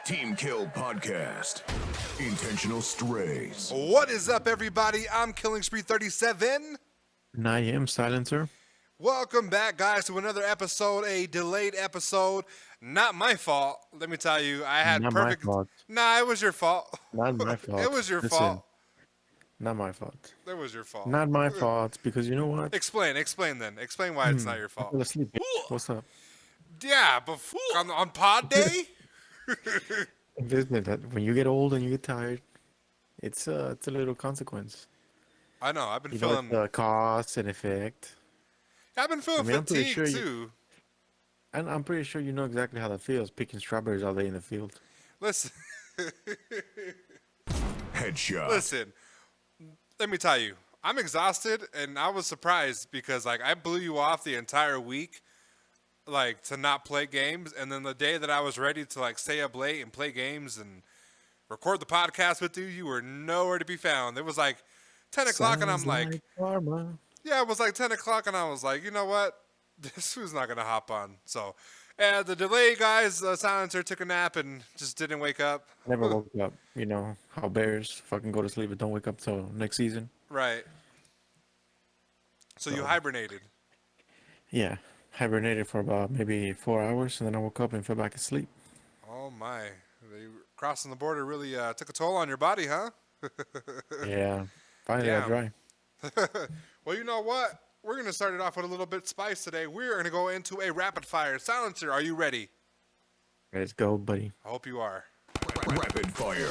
Team Kill Podcast. Intentional Strays. What is up, everybody? I'm Killing Spree 37. And I am Silencer. Welcome back, guys, to another episode, a delayed episode. Not my fault. Let me tell you, I had Not perfect. my fault. Nah, it was your fault. Not my fault. It was your Listen, fault. Not my fault. It was your fault. Not my fault, because you know what? Explain then. Explain why it's not your I fault. fell asleep. What's up? Yeah, before on pod day. Listen, that when you get old and you get tired, it's a little consequence. I know. I've been You know, feeling. it's a cause and effect. I've been feeling I'm pretty fatigued sure too. And I'm pretty sure you know exactly how that feels, picking strawberries all day in the field. Listen. Headshot. Listen. Let me tell you, I'm exhausted, and I was surprised because I blew you off the entire week, to not play games, and then the day that I was ready to stay up late and play games and record the podcast with you, you were nowhere to be found. It was 10 o'clock, and I'm Sounds karma. yeah, it was 10 o'clock, and I was like, you know what, this was not gonna hop on. So, the delay, guys, Silencer took a nap and just didn't wake up. Never woke up. You know how bears fucking go to sleep and don't wake up till next season. Right. So you hibernated. Yeah, hibernated for about maybe 4 hours, and then I woke up and fell back asleep. Oh my! Crossing the border really took a toll on your body, huh? Yeah, finally Damn. I dry. Well, you know what? We're gonna start it off with a little bit spice today. We're gonna go into a rapid fire. Silencer, are you ready? Let's go, buddy. I hope you are. Rapid fire.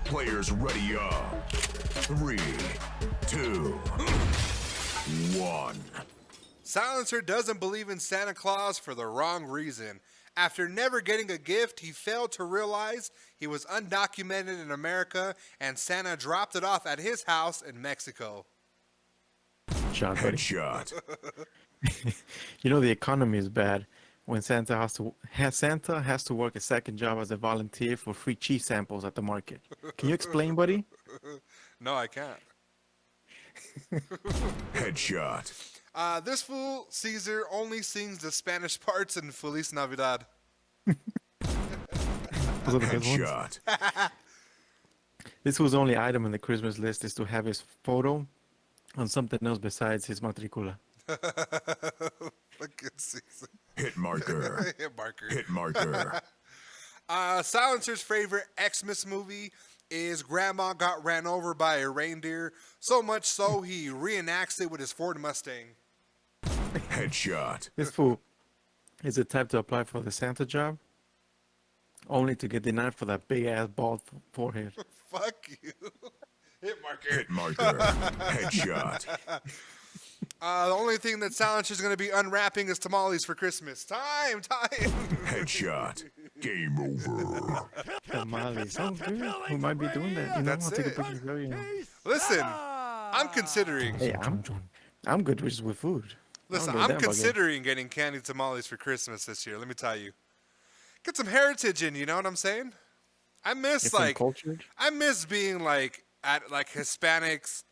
Players ready up. 3, 2, 1. Silencer doesn't believe in Santa Claus for the wrong reason. After never getting a gift, he failed to realize he was undocumented in America and Santa dropped it off at his house in Mexico. Shot, buddy. Headshot. You know the economy is bad when Santa has to work a second job as a volunteer for free cheese samples at the market. Can you explain, buddy? No, I can't. Headshot. This fool, Caesar, only sings the Spanish parts in Feliz Navidad. Those are the good ones. Headshot. This was the only item on the Christmas list is to have his photo on something else besides his matricula. Fucking Caesar. Hit marker. Hit marker. Hit marker. Silencer's favorite Xmas movie is Grandma Got Ran Over by a Reindeer, so much so he reenacts it with his Ford Mustang. Headshot. This fool is the type to apply for the Santa job, only to get denied for that big ass bald forehead. Fuck you. Hit marker. Hit marker. Headshot. The only thing that Silencer's going to be unwrapping is tamales for Christmas. Time. Headshot. Game over. Tamale sounds good. We might be doing that. You know, That's I'll take a it. picture of you. Listen, I'm considering. Hey, I'm good with food. Listen, I don't give a I'm damn about considering getting candy tamales for Christmas this year. Let me tell you. Get some heritage in, you know what I'm saying? I miss Get some cultured. I miss being at Hispanics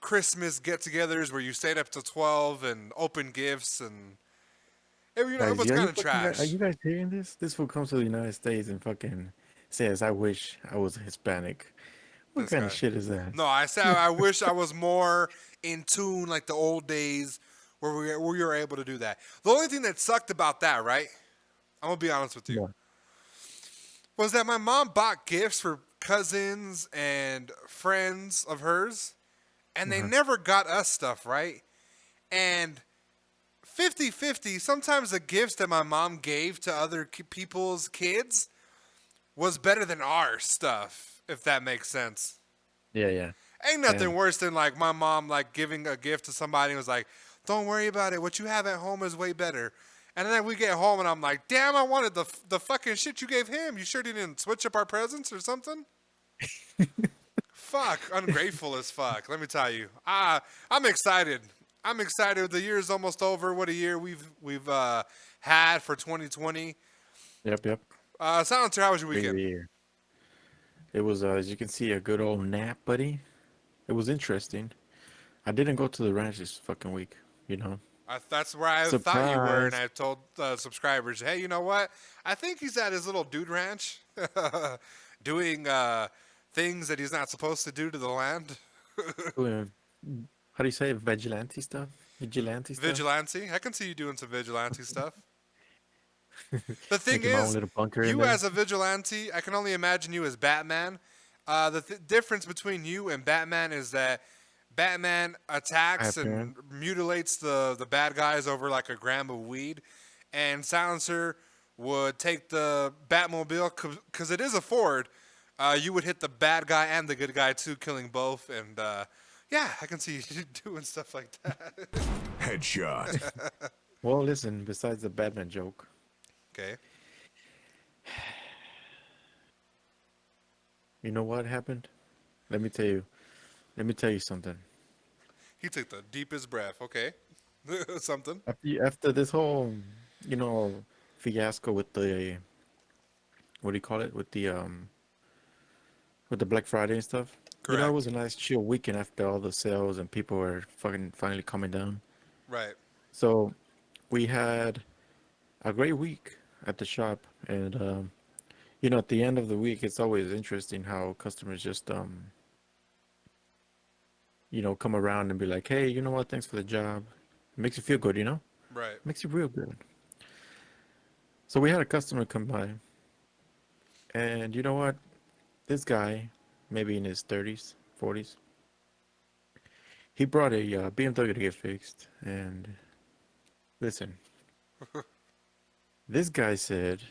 Christmas get-togethers where you stayed up till 12 and open gifts and it Guys, was kind of trash. Are you guys hearing this? This fool comes to the United States and fucking says, "I wish I was Hispanic." What This kind guy. of shit is that? No, I said I wish I was more in tune like the old days where we were able to do that. The only thing that sucked about that, right? I'm gonna be honest with you. Yeah. Was that my mom bought gifts for cousins and friends of hers, and they never got us stuff, right? And 50-50, sometimes the gifts that my mom gave to other people's kids was better than our stuff, if that makes sense. Yeah. Ain't nothing Yeah. worse than my mom giving a gift to somebody and was like, don't worry about it. What you have at home is way better. And then we get home and I'm like, damn, I wanted the fucking shit you gave him. You sure didn't switch up our presents or something? Fuck, ungrateful as fuck. Let me tell you. I'm excited. I'm excited. The year's almost over. What a year we've had for 2020. Yep. Silencer, how was your Big weekend? year. It was, as you can see, a good old nap, buddy. It was interesting. I didn't go to the ranch this fucking week, you know. That's where I thought you were, and Surprise. I told subscribers, hey, you know what? I think he's at his little dude ranch, doing things that he's not supposed to do to the land. Doing, how do you say it? Vigilante stuff? Vigilante stuff? Vigilante. I can see you doing some vigilante stuff. The thing Making my own is, little bunker in you there. as a vigilante, I can only imagine you as Batman. The difference between you and Batman is that Batman I attacks appear. and mutilates the bad guys over like a gram of weed, and Silencer would take the Batmobile because it is a Ford. You would hit the bad guy and the good guy too, killing both. And yeah, I can see you doing stuff like that. Headshot. Well, listen, besides the Batman joke, Okay. you know what happened? Let me tell you. Let me tell you something. He took the deepest breath. Okay. Something. After this whole, you know, fiasco with the, what do you call it? With the Black Friday and stuff. You know, it Correct. was a nice chill weekend after all the sales and people were fucking finally coming down. Right. So we had a great week at the shop, and you know, at the end of the week, it's always interesting how customers just you know, come around and be like, "Hey, you know what? Thanks for the job." It makes you feel good, you know? Right. Makes you real good. So we had a customer come by, and you know what? This guy, maybe in his 30s, 40s, he brought a BMW to get fixed. And listen, this guy said,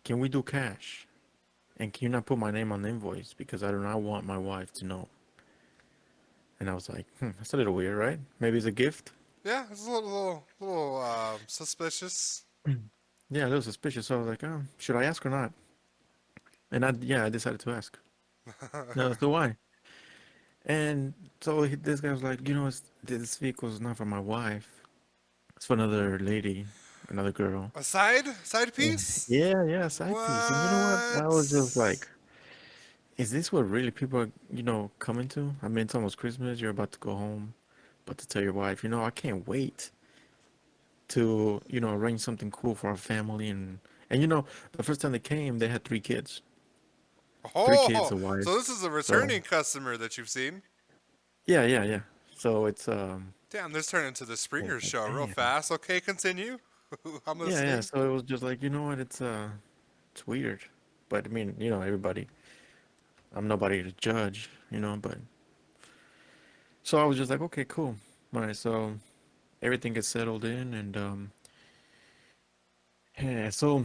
"Can we do cash? And can you not put my name on the invoice because I do not want my wife to know?" And I was like, that's a little weird, right? Maybe it's a gift. Yeah, it's a little suspicious. Yeah, a little suspicious. So I was like, oh, should I ask or not? And I decided to ask. No, so why? And so this guy was like, you know, this vehicle is not for my wife. It's for another lady, another girl. A side Yeah, piece. yeah, side piece. And you know what? I What? was just like, is this what really people are, you know, coming to? I mean, it's almost Christmas. You're about to go home, but to tell your wife, you know, I can't wait to, you know, arrange something cool for our family. And you know, the first time they came, they had three kids, three kids, Oh, a wife. so this is a So returning customer that you've seen. yeah. So it's Damn, this turned into the I was Springer like, show real damn. fast. Okay, continue. I'm Yeah. listening. So it was just like, you know what? It's weird, but I mean, you know, everybody. I'm nobody to judge, you know, but so I was just like, okay, cool. All right, so everything gets settled in, and yeah, so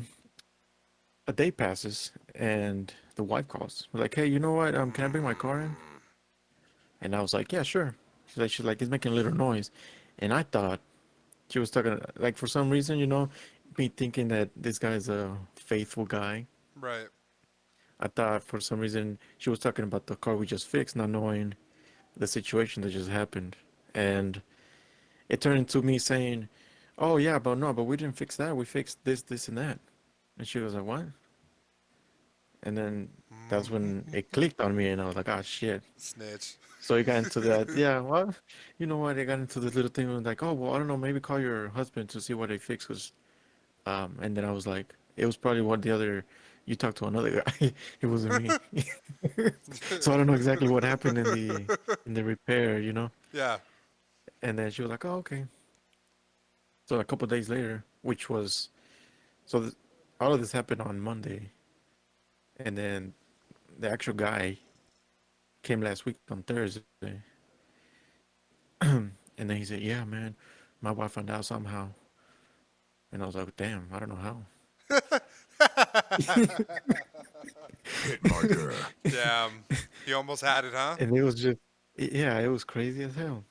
a day passes, and the wife calls. We're like, hey, you know what? Can I bring my car in? And I was like, yeah, sure. She's like, it's making a little noise, and I thought she was talking like for some reason, you know, me thinking that this guy's a faithful guy. Right. I thought for some reason she was talking about the car we just fixed, not knowing the situation that just happened, and it turned into me saying, "Oh yeah, but no, but we didn't fix that. We fixed this, this, and that." And she was like, "What?" And then that's when it clicked on me, and I was like, "Oh shit!" Snitch. So it got into that. Yeah, well, you know what? It got into this little thing. Of like, "Oh well, I don't know. Maybe call your husband to see what they fixed." Cause, and then I was like, "It was probably what the other." You talked to another guy. It wasn't me. So I don't know exactly what happened in the repair, you know. Yeah. And then she was like, "Oh okay." So a couple days later, which was so all of this happened on Monday, and then the actual guy came last week on Thursday, and then he said, "Yeah, man, my wife found out somehow," and I was like, "Damn, I don't know how." Hit marker. Damn. You almost had it, huh? And it was just, yeah, it was crazy as hell.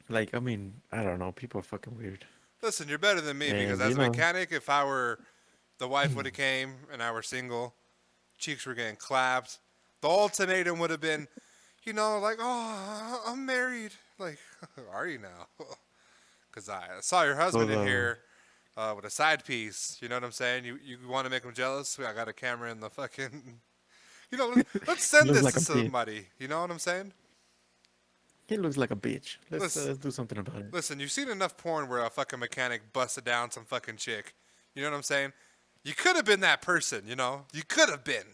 Like, I mean, I don't know, people are fucking weird, Listen, you're better than me because and as a mechanic, if I were the wife would have came and I were single, cheeks were getting clapped. The ultimatum would have been, like, oh, I'm married. Like, are you now? Because I saw your so husband in the here with a side piece. You know what I'm saying? You want to make him jealous? I got a camera in the fucking. Let's it send looks this like to I'm seeing. somebody. You know what I'm saying? He looks like a bitch. Listen, Let's do something about it. listen. You've seen enough porn where a fucking mechanic busted down some fucking chick. You know what I'm saying? You could have been that person. You know, you could have been.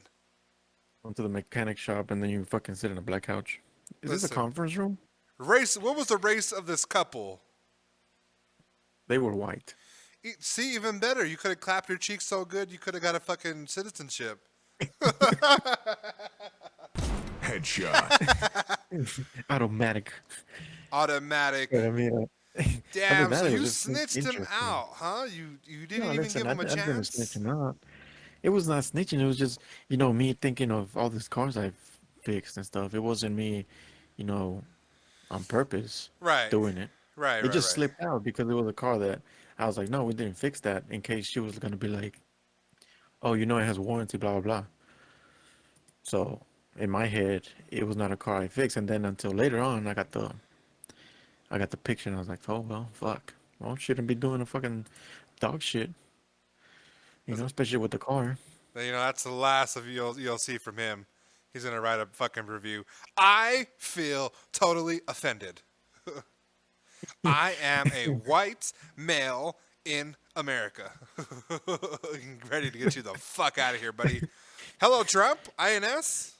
Onto the mechanic shop, and then you fucking sit in a black couch. Is this a Listen, conference room? race. What was the race of this couple? They were white. See, even better. You could have clapped your cheeks so good, you could have got a fucking citizenship. Headshot. Automatic. Automatic. But I mean, other than Damn. that, So it you was just snitched him interesting. out, huh? You didn't No, even listen, give him a I didn't snitch chance. him out. It was not snitching. It was just, me thinking of all these cars I've fixed and stuff. It wasn't me, you know, on purpose Right. doing it. Right. It Right. just Right. slipped out because it was a car that I was like, no, we didn't fix that in case she was gonna be like, oh, it has warranty, blah blah blah. So in my head, it was not a car I fixed. And then until later on, I got the picture and I was like, oh well, fuck. Well, shouldn't be doing a fucking dog shit, especially with the car. That's the last of you'll see from him. He's gonna write a fucking review. I feel totally offended. I am a white male in America. Ready to get you the fuck out of here, buddy. Hello, Trump. INS.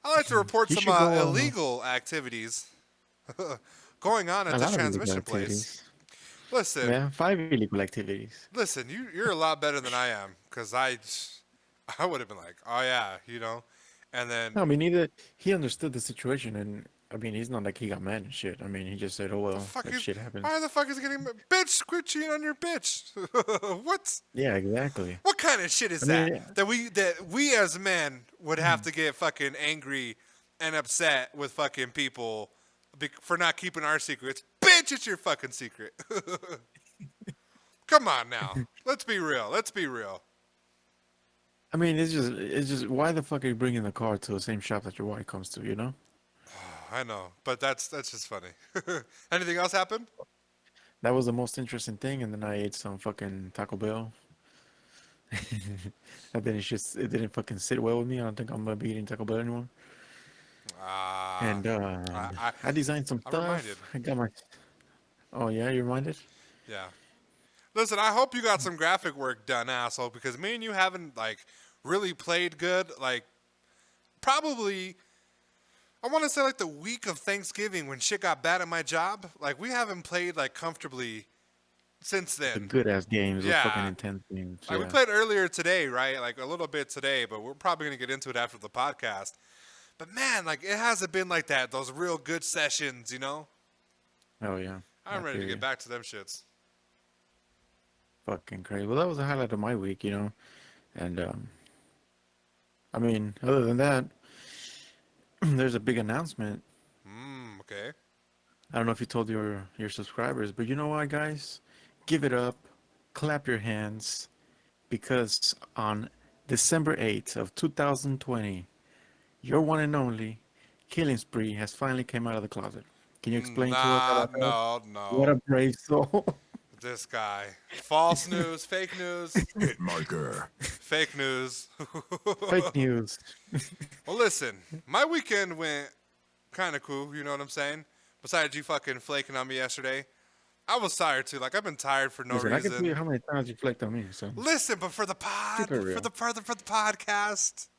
I'd like to report You some should go illegal activities going on at a this lot of illegal transmission place. activities. Listen, Yeah, 5 illegal activities. listen. You're a lot better than I am because I would have been like, oh yeah, and then No, I mean, either he understood the situation, and I mean, he's not like he got mad and shit. I mean, he just said, "Oh the well, fuck that is shit happens." why the fuck is he getting bitch? Quit cheating on your bitch. What? Yeah, exactly. What kind of shit is I mean, that? That we as men would have to get fucking angry and upset with fucking people for not keeping our secrets. Bitch, it's your fucking secret. Come on now. Let's be real. Let's be real. I mean, it's just why the fuck are you bringing the car to the same shop that your wife comes to? I know, but that's just funny. Anything else happen? That was the most interesting thing, and then I ate some fucking Taco Bell. And then it didn't fucking sit well with me. I don't think I'm gonna be eating Taco Bell anymore. Ah, And I, I I designed some I'm reminded. stuff. I got my. Oh yeah, you reminded? Yeah. Listen, I hope you got some graphic work done, asshole, because me and you haven't like really played good. Like, probably, I want to say like the week of Thanksgiving when shit got bad at my job. Like, we haven't played like comfortably since The then. good ass games, the fucking Yeah. intense games. Like, we Yeah. played earlier today, right? Like a little bit today, but we're probably gonna get into it after the podcast. But man, like it hasn't been like that. Those real good sessions, Oh yeah. I'm I ready to feel get you. back to them shits. Fucking crazy. Well, that was the highlight of my week. And I mean, other than that, there's a big announcement. Okay. I don't know if you told your subscribers, but you know what, guys? Give it up, clap your hands, because on December 8th of 2020, your one and only Killing Spree has finally came out of the closet. Can you explain to us Nah, about that? no, What a no. brave soul. This guy. False news, fake news, Hit marker. fake news. Fake news. Well, listen, my weekend went kind of cool, you know what I'm saying? Besides you fucking flaking on me yesterday. I was tired too. Like, I've been tired for no Listen, I can tell you reason. how many times you flaked on me, so Listen, but for the keep pod, it for real. the podcast.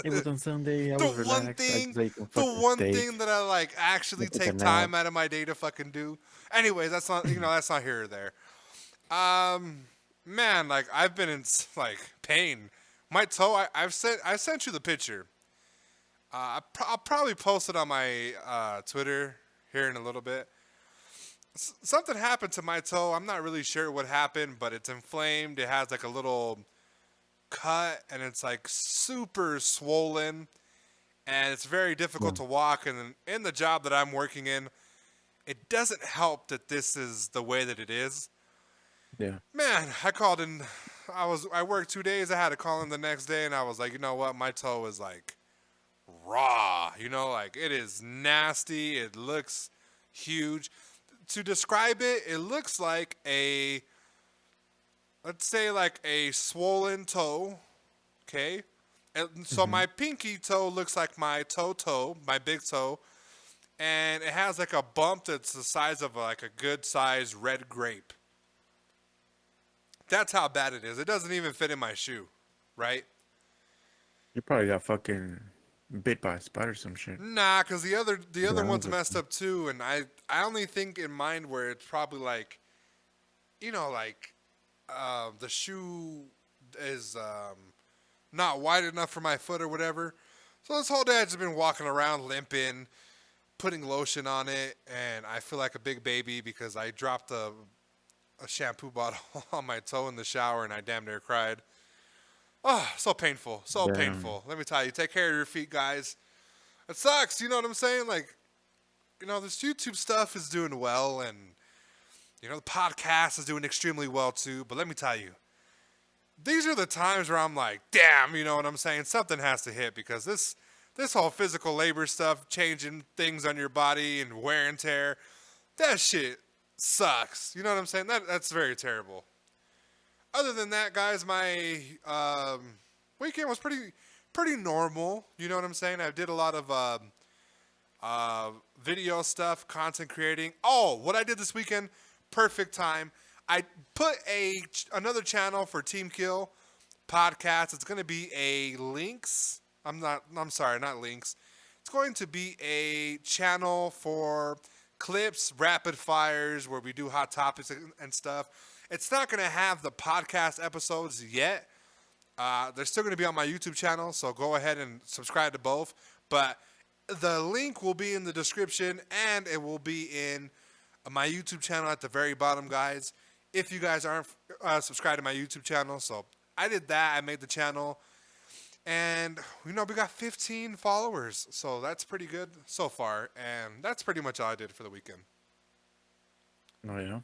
It was on Sunday. I The was one relaxed. I thing, just ate some the fucking one thing steak. that I like I actually took a take nap. time out of my day to fucking do. Anyways, that's not that's not here or there. Man, like I've been in like pain. My toe. I sent you the picture. I'll probably post it on my Twitter here in a little bit. Something happened to my toe. I'm not really sure what happened, but it's inflamed. It has like a little cut, and it's like super swollen, and it's very difficult to walk. And in the job that I'm working in, it doesn't help that this is the way that it is. Yeah. Man, I called in. I worked 2 days. I had to call in the next day, and I was like, you know what? My toe is like raw. Like it is nasty. It looks huge. To describe it, it looks like let's say like a swollen toe. Okay. And so my pinky toe looks like my toe, my big toe, and it has like a bump that's the size of like a good sized red grape. That's how bad it is. It doesn't even fit in my shoe, right? You probably got fucking bit by a spider or some shit. Nah, because the other Ground one's or messed up too, and I only think in mind where it's probably like, like the shoe is not wide enough for my foot or whatever. So this whole day I've just been walking around limping, putting lotion on it, and I feel like a big baby because I dropped a shampoo bottle on my toe in the shower and I damn near cried. Oh, so painful, so Damn. painful. Let me tell you, take care of your feet, guys. It sucks, you know what I'm saying? Like, this YouTube stuff is doing well, and the podcast is doing extremely well too. But let me tell you, these are the times where I'm like, damn, you know what I'm saying? Something has to hit because this whole physical labor stuff, changing things on your body and wear and tear, that shit sucks. You know what I'm saying? That's very terrible. Other than that, guys, my weekend was pretty normal. You know what I'm saying? I did a lot of video stuff, content creating. Oh, what I did this weekend, perfect time. I put another channel for Team Kill podcast. It's going to be a links. I'm sorry, not links. It's going to be a channel for clips, rapid fires, where we do hot topics and stuff. It's not going to have the podcast episodes yet. They're still going to be on my YouTube channel, so go ahead and subscribe to both. But the link will be in the description, and it will be in my YouTube channel at the very bottom, guys. If you guys aren't subscribed to my YouTube channel, so I did that. I made the channel, and we got 15 followers, so that's pretty good so far. And that's pretty much all I did for the weekend. Oh yeah.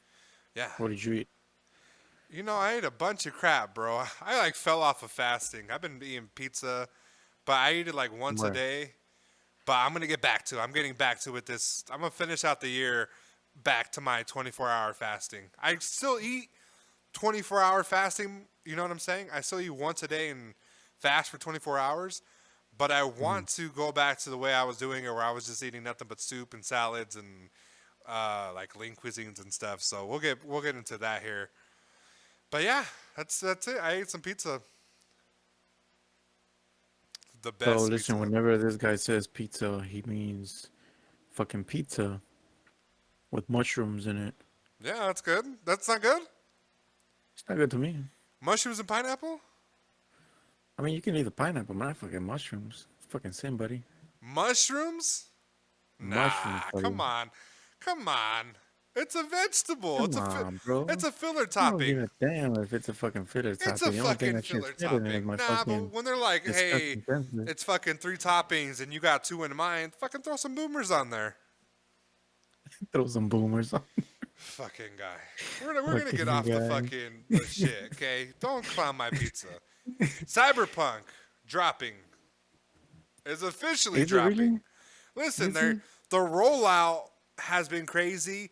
Yeah. What did you eat? I ate a bunch of crap, bro. I fell off of fasting. I've been eating pizza, but I eat it like once a Right. day. But I'm gonna get back to it. I'm getting back to it. I'm gonna finish out the year back to my 24-hour fasting. I still eat 24-hour fasting. You know what I'm saying? I still eat once a day and fast for 24 hours. But I want to go back to the way I was doing it, where I was just eating nothing but soup and salads and like lean cuisines and stuff. So we'll get into that here. But yeah, that's it. I ate some pizza. The So best listen, pizza. whenever this guy says pizza, he means fucking pizza with mushrooms in it. Yeah, that's good. That's not good. It's not good to me. Mushrooms and pineapple. I mean, you can eat the pineapple, but not fucking mushrooms. It's fucking sin, buddy. Mushrooms? Mushrooms, Nah, buddy. come on, come on. It's a vegetable. Come on, bro. It's a filler I don't give topping. a damn if it's a fucking filler It's a topping. The only thing fucking that shit's filler fitting in is topping. my Nah, but fucking when they're like, hey, disgusting senses. it's fucking 3 toppings and you got 2 in mind, fucking throw some boomers on there. Throw some boomers on. Fucking guy. We're gonna get Fucking off the guy. fucking the shit, okay? Don't clown my pizza. Cyberpunk dropping is officially Is it dropping. really? Listen, Is it? the rollout has been crazy.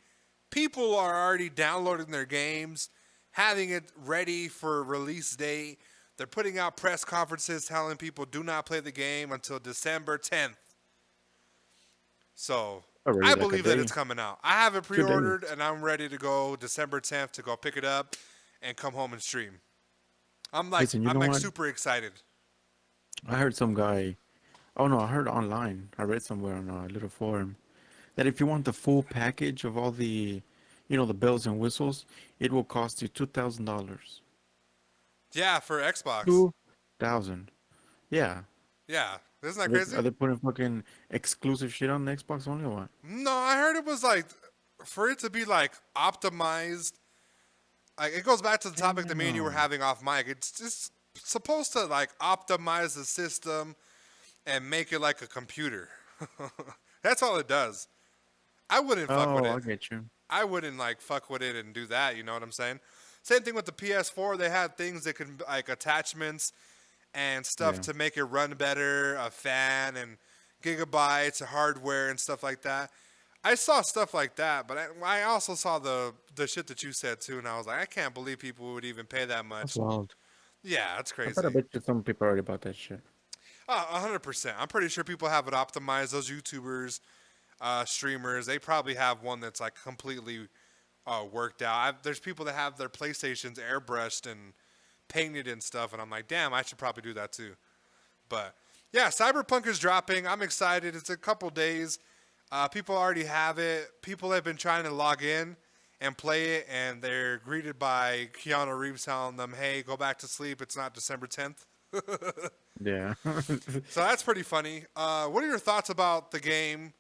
People are already downloading their games, having it ready for release date. They're putting out press conferences telling people do not play the game until December 10th. So Already I like a believe that day. it's coming out. I have it 2 days. pre-ordered and I'm ready to go December 10th to go pick it up and come home and stream. Listen, you know what? Super excited. I heard some guy. Oh no, I heard online. I read somewhere on a little forum that if you want the full package of all the, the bells and whistles, it will cost you $2,000. Yeah, for Xbox. 2,000. Yeah. Yeah, isn't that Are crazy? they putting fucking exclusive shit on the Xbox only or what? No, I heard it was like for it to be like optimized. Like it goes back to the topic that me and you were Damn. having off mic. It's just supposed to like optimize the system and make it like a computer. That's all it does. I wouldn't fuck with Oh, I it. get you. I wouldn't like fuck with it and do that. You know what I'm saying? Same thing with the PS4. They had things that could like attachments and stuff Yeah. to make it run better, a fan and gigabytes of hardware and stuff like that. I saw stuff like that, but I also saw the shit that you said too, and I was like, I can't believe people would even pay that That's much. wild. Yeah, that's I crazy. bet you some people already bought that shit. 100%. I'm pretty sure people have it optimized. Those YouTubers, streamers, they probably have one that's like completely worked out. There's people that have their PlayStations airbrushed and painted and stuff, and I'm like, damn, I should probably do that too. But yeah, Cyberpunk is dropping. I'm excited. It's a couple days. People already have it. People have been trying to log in and play it, and they're greeted by Keanu Reeves telling them, "Hey, go back to sleep. It's not December 10th." Yeah. So that's pretty funny. What are your thoughts about the game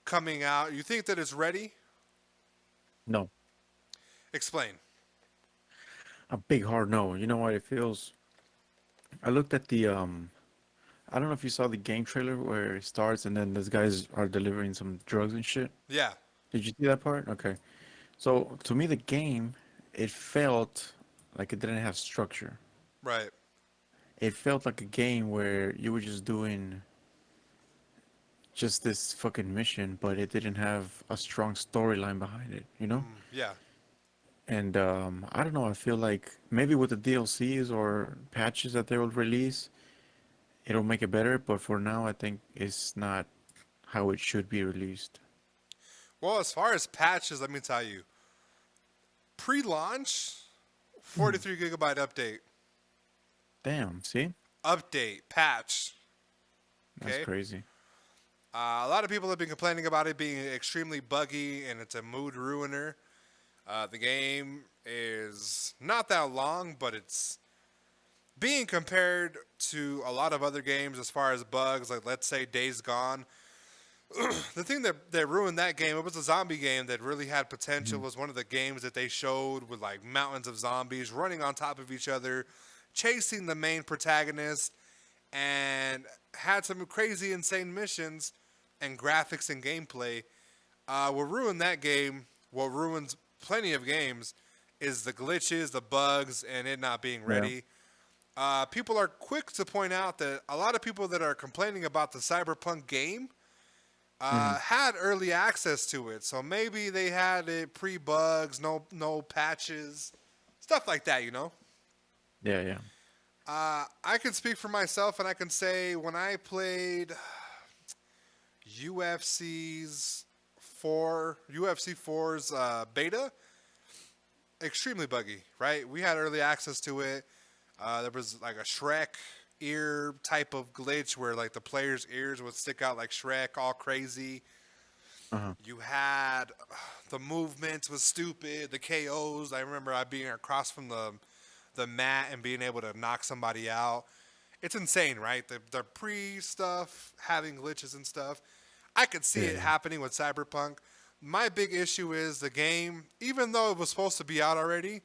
coming out? You think that it's ready? No. Explain. A big hard no. You know what it feels? I looked at the I don't know if you saw the game trailer where it starts and then these guys are delivering some drugs and shit. Yeah. Did you see that part? Okay. So to me the game it felt like it didn't have structure. Right. It felt like a game where you were just doing just this fucking mission, but it didn't have a strong storyline behind it, you know? Yeah. And I don't know, I feel like maybe with the DLCs or patches that they will release, it'll make it better, but for now I think it's not how it should be released. Well, as far as patches, let me tell you. Pre-launch, 43 gigabyte update. Damn, see? Update, patch. That's Okay. crazy. A lot of people have been complaining about it being extremely buggy and it's a mood ruiner. The game is not that long, but it's being compared to a lot of other games as far as bugs, like let's say Days Gone. The thing that ruined that game, it was a zombie game that really had potential, was one of the games that they showed with like mountains of zombies running on top of each other, chasing the main protagonist, and had some crazy, insane missions and graphics and gameplay. What ruined that game, what ruins plenty of games, is the glitches, the bugs, and it not being ready. People are quick to point out that a lot of people that are complaining about the Cyberpunk game had early access to it, so maybe they had it pre-bugs, no patches, stuff like that, you know. Yeah, yeah. I can speak for myself, and I can say when I played UFC 4's beta, extremely buggy, right? We had early access to it. There was like a Shrek ear type of glitch where like the player's ears would stick out like Shrek, all crazy. Uh-huh. You had the movements was stupid, the KOs. I remember I being across from the mat and being able to knock somebody out. It's insane, right? The pre stuff having glitches and stuff. I could see it happening with Cyberpunk. My big issue is the game, even though it was supposed to be out already,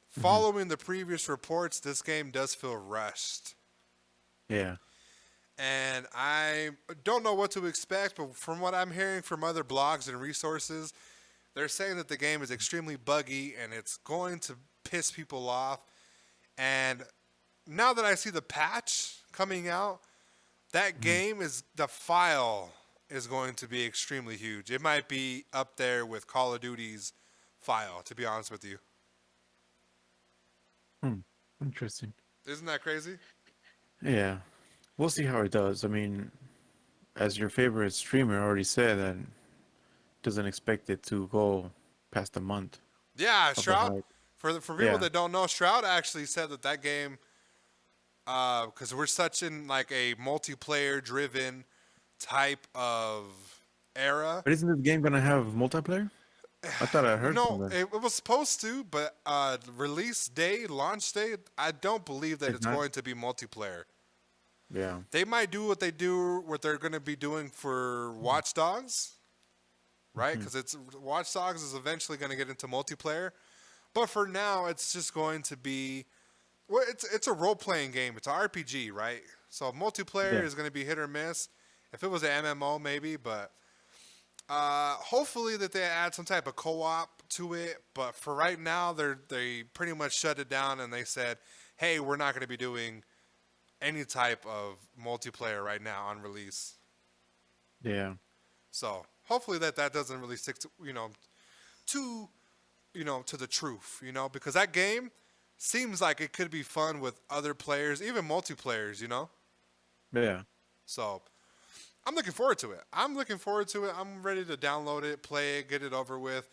following the previous reports, this game does feel rushed. Yeah. And I don't know what to expect, but from what I'm hearing from other blogs and resources, they're saying that the game is extremely buggy and it's going to piss people off. And now that I see the patch coming out, that game the file is going to be extremely huge. It might be up there with Call of Duty's file, to be honest with you. Interesting. Isn't that crazy? Yeah. We'll see how it does. I mean, as your favorite streamer already said, that doesn't expect it to go past a month. Yeah, of the Shroud. hype. For people Yeah. that don't know, Shroud actually said that game, because we're such in like a multiplayer-driven type of era. But isn't this game gonna have multiplayer? I thought I heard No, something. it was supposed to, but release day, launch day, I don't believe that It's it's not? going to be multiplayer. Yeah. They might do what they're going to be doing for Watch Dogs, right? Because it's Watch Dogs is eventually going to get into multiplayer, but for now, it's just going to be, well, it's a role playing game. It's an RPG, right? So multiplayer Yeah. is going to be hit or miss. If it was an MMO, maybe, but hopefully that they add some type of co-op to it. But for right now, they pretty much shut it down and they said, hey, we're not going to be doing any type of multiplayer right now on release. Yeah. So hopefully that doesn't really stick to to the truth, because that game seems like it could be fun with other players, even multiplayers, Yeah. So I'm looking forward to it. I'm looking forward to it. I'm ready to download it, play it, get it over with.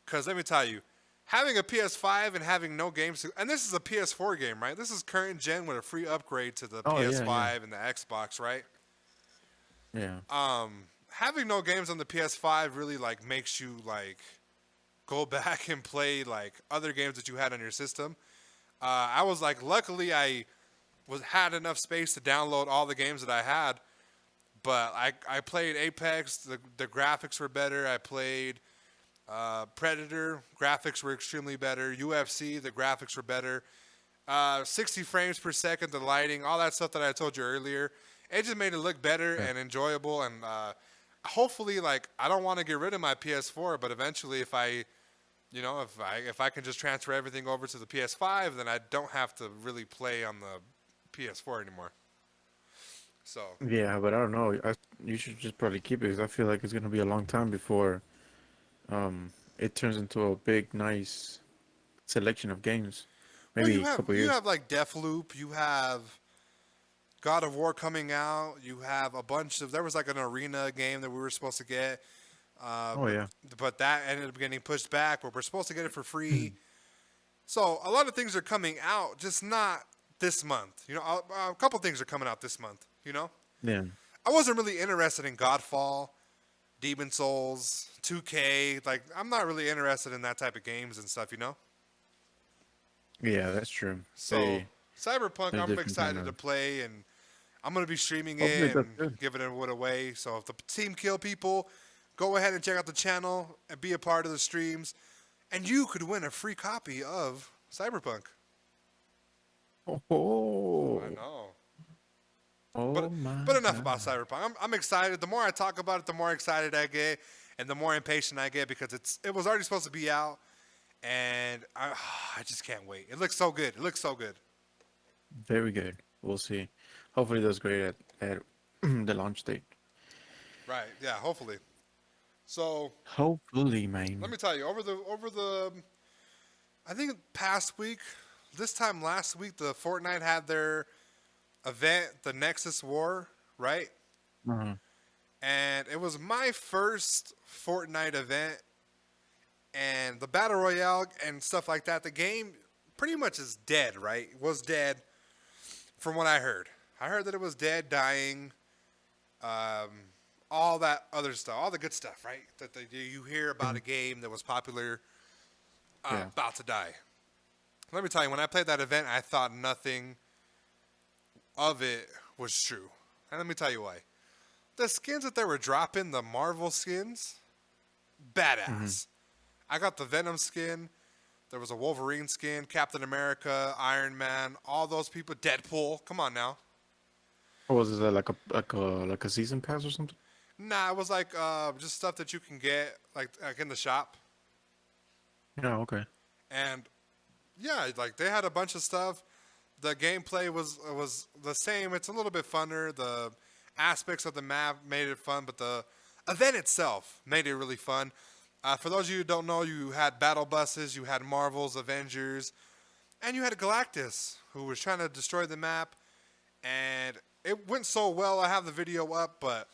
Because let me tell you, having a PS5 and having no games, and this is a PS4 game, right? This is current gen with a free upgrade to the Oh yeah, yeah, PS5 and the Xbox, right? yeah. Having no games on the PS5 really like makes you like go back and play like other games that you had on your system. I was like, luckily I had enough space to download all the games that I had, but I played Apex. The graphics were better. I played Predator. Graphics were extremely better. UFC. The graphics were better. 60 frames per second. The lighting. All that stuff that I told you earlier. It just made it look better Yeah. and enjoyable. And hopefully, like I don't want to get rid of my PS4, but eventually, if I if I can just transfer everything over to the PS5, then I don't have to really play on the PS4 anymore. So Yeah, but I don't know. You should just probably keep it because I feel like it's gonna be a long time before it turns into a big, nice selection of games. well, Maybe a couple you years. have like Deathloop, you have God of War coming out, you have a bunch of there was like an arena game that we were supposed to get, Oh yeah. but that ended up getting pushed back. But we're supposed to get it for free. So a lot of things are coming out, just not this month. A couple things are coming out this month. Yeah. I wasn't really interested in Godfall, Demon Souls, 2K. Like, I'm not really interested in that type of games and stuff. Yeah, that's true. So, Cyberpunk, They're I'm different kind excited to of. play, and I'm going to be streaming Hopefully it that's and good. giving it away. So, if the team kill people, go ahead and check out the channel and be a part of the streams. And you could win a free copy of Cyberpunk. Oh, I know. oh But my but enough about God. Cyberpunk. I'm excited. The more I talk about it, the more excited I get, and the more impatient I get because it was already supposed to be out, and I just can't wait. It looks so good. It looks so good. Very good. We'll see. Hopefully it does great at the launch date. Right? Yeah. Hopefully. So Hopefully, let man. me tell you, over the I think past week, this time last week, the Fortnite had their event, the Nexus War, right? Uh-huh. And it was my first Fortnite event, and the battle royale and stuff like that. The game pretty much is dead, right? It was dead from what I heard. I heard that it was dead, dying, um, all that other stuff, all the good stuff, right? That you hear about a game that was popular Yeah. about to die. Let me tell you, when I played that event, I thought nothing of it was true. And let me tell you why. The skins that they were dropping, the Marvel skins, badass. I got the Venom skin. There was a Wolverine skin, Captain America, Iron Man, all those people, Deadpool. Come on now. Or was it like a season pass or something? Nah, it was like just stuff that you can get like in the shop. Yeah. Okay. And yeah, like they had a bunch of stuff. The gameplay was the same. It's a little bit funner. The aspects of the map made it fun, but the event itself made it really fun. For those of you who don't know, you had battle buses, you had Marvel's Avengers, and you had Galactus, who was trying to destroy the map. And it went so well. I have the video up, but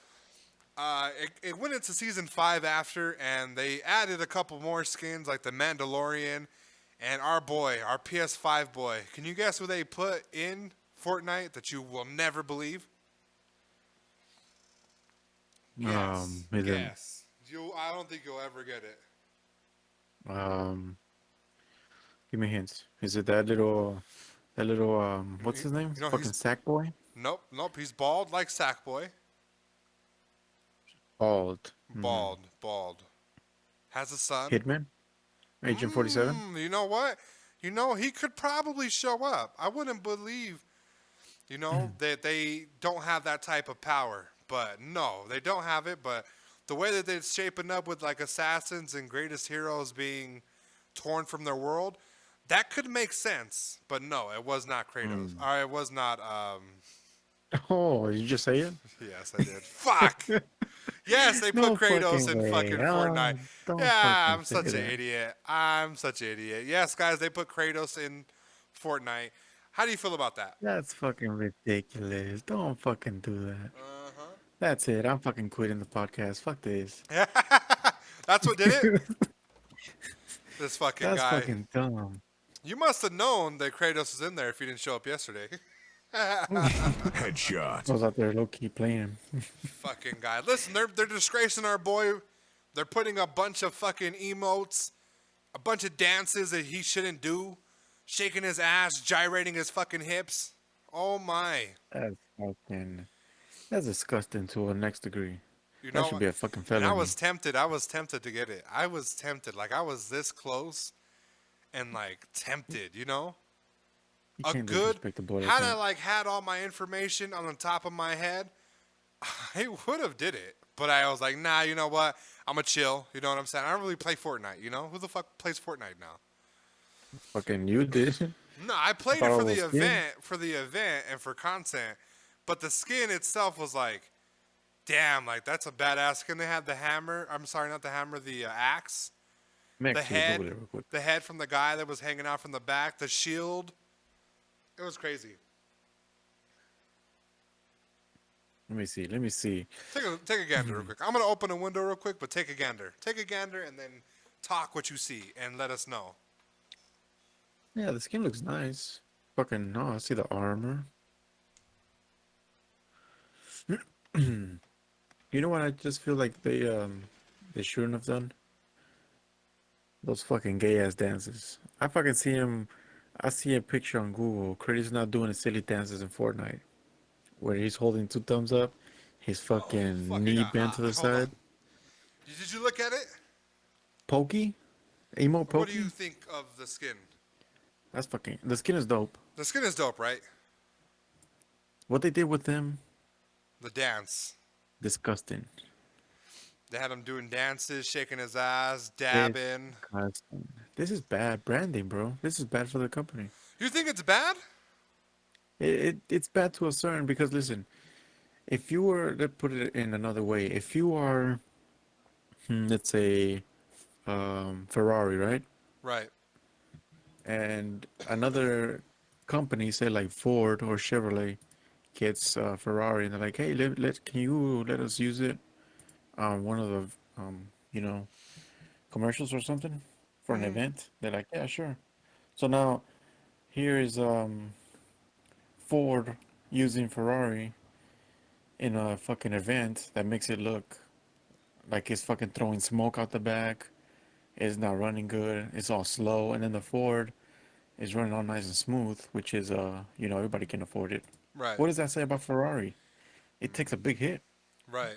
it went into season 5 after, and they added a couple more skins like the Mandalorian and our boy, our PS5 boy. Can you guess who they put in Fortnite that you will never believe? Guess. Is it Guess. I don't think you'll ever get it. um? Give me hints. Is it that little what's his name? You know, Fucking he's sack boy. nope. He's bald like Sackboy. Bald. Bald. Has a son. Hitman. Agent 47. You know what? He could probably show up. I wouldn't believe, that they don't have that type of power. But no, they don't have it. But the way that it's shaping up with like assassins and greatest heroes being torn from their world, that could make sense. But no, it was not Kratos. Or it was not. Oh, did you just say it? Yes, I did. Fuck. Yes, they put No Kratos fucking in way. fucking Oh, Fortnite. don't Yeah, fucking I'm say such an that. idiot. I'm such an idiot. Yes, guys, they put Kratos in Fortnite. How do you feel about that? That's fucking ridiculous. Don't fucking do that. Uh-huh. That's it. I'm fucking quitting the podcast. Fuck this. That's what did it. This fucking That's guy. fucking dumb. You must have known that Kratos was in there if you didn't show up yesterday. I Headshot. was out there low key playing. Fucking guy. Listen, they're disgracing our boy. They're putting a bunch of fucking emotes, a bunch of dances that he shouldn't do, shaking his ass, gyrating his fucking hips. Oh my. That's fucking. That's disgusting to a next degree. You That know, should be a fucking and I felony. was tempted. I was tempted to get it. I was tempted. Like I was this close, and like tempted. You know, You a can't good. disrespect the boy like Had I that. like had all my information on the top of my head, I would have did it. But I was like, nah. You know what? I'm a chill. You know what I'm saying? I don't really play Fortnite. You know who the fuck plays Fortnite now? Fucking you did. No, I played it Thought for it the was skin? event, and for content. But the skin itself was like, damn, like that's a badass skin. They had the hammer. I'm sorry, not the hammer. The axe. Let me The actually Google head. it real quick. The head from the guy that was hanging out from the back. The shield. It was crazy. Let me see. Let me see. Take a gander real quick. I'm gonna open a window real quick, but take a gander. Take a gander and then talk what you see and let us know. Yeah, the skin looks nice. Fucking no, I see the armor. You know what? I just feel like they shouldn't have done those fucking gay ass dances. I fucking see him. I see a picture on Google. Kratos not doing the silly dances in Fortnite, where he's holding two thumbs up, his fucking Fucking knee bent to the hold on. side. Did you look at it? Pokey, emo What do you pokey. think of the skin? That's fucking. The skin is dope. The skin is dope, right? What they did with him, The dance. disgusting. They had him doing dances, shaking his ass, dabbing. Disgusting. This is bad branding, bro. This is bad for the company. You think it's bad? It's bad to a certain because listen, if you were let's put it in another way, if you are let's say Ferrari, right? Right. And another company, say like Ford or Chevrolet, gets Ferrari and they're like, hey, can you let us use it on one of the you know commercials or something for an event? They're like, yeah, sure. So now here is Ford using Ferrari in a fucking event that makes it look like it's fucking throwing smoke out the back. It's not running good. It's all slow. And then the Ford is running all nice and smooth, which is everybody can afford it. Right. What does that say about Ferrari? It takes a big hit. Right.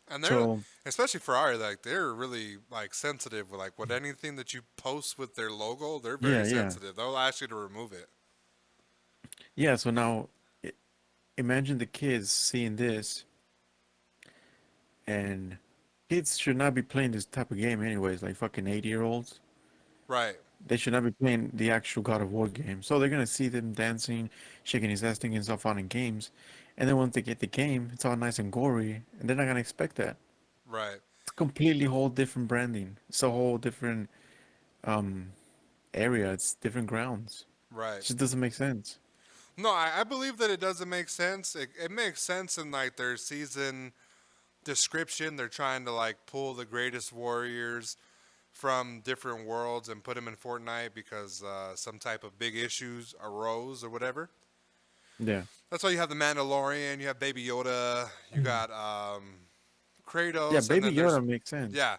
And they're So especially Ferrari, like they're really like sensitive with like what anything that you post with their logo, they're very yeah, yeah. sensitive. They'll ask you to remove it. Yeah, so now imagine the kids seeing this, and kids should not be playing this type of game anyways, like fucking 80-year-olds. Right. They should not be playing the actual God of War game. So they're gonna see them dancing, shaking his ass, thinking stuff out in games, and then once they get the game, it's all nice and gory, and they're not gonna expect that. Right. It's completely whole different branding. It's a whole different um area. It's different grounds. It Right. just doesn't make sense. No, I believe that it doesn't make sense. It makes sense in like their season description. They're trying to like pull the greatest warriors from different worlds and put them in Fortnite because some type of big issues arose or whatever. Yeah. That's why you have the Mandalorian, you have Baby Yoda, you got Kratos, Yeah, and Baby then there's Yoda makes sense. yeah,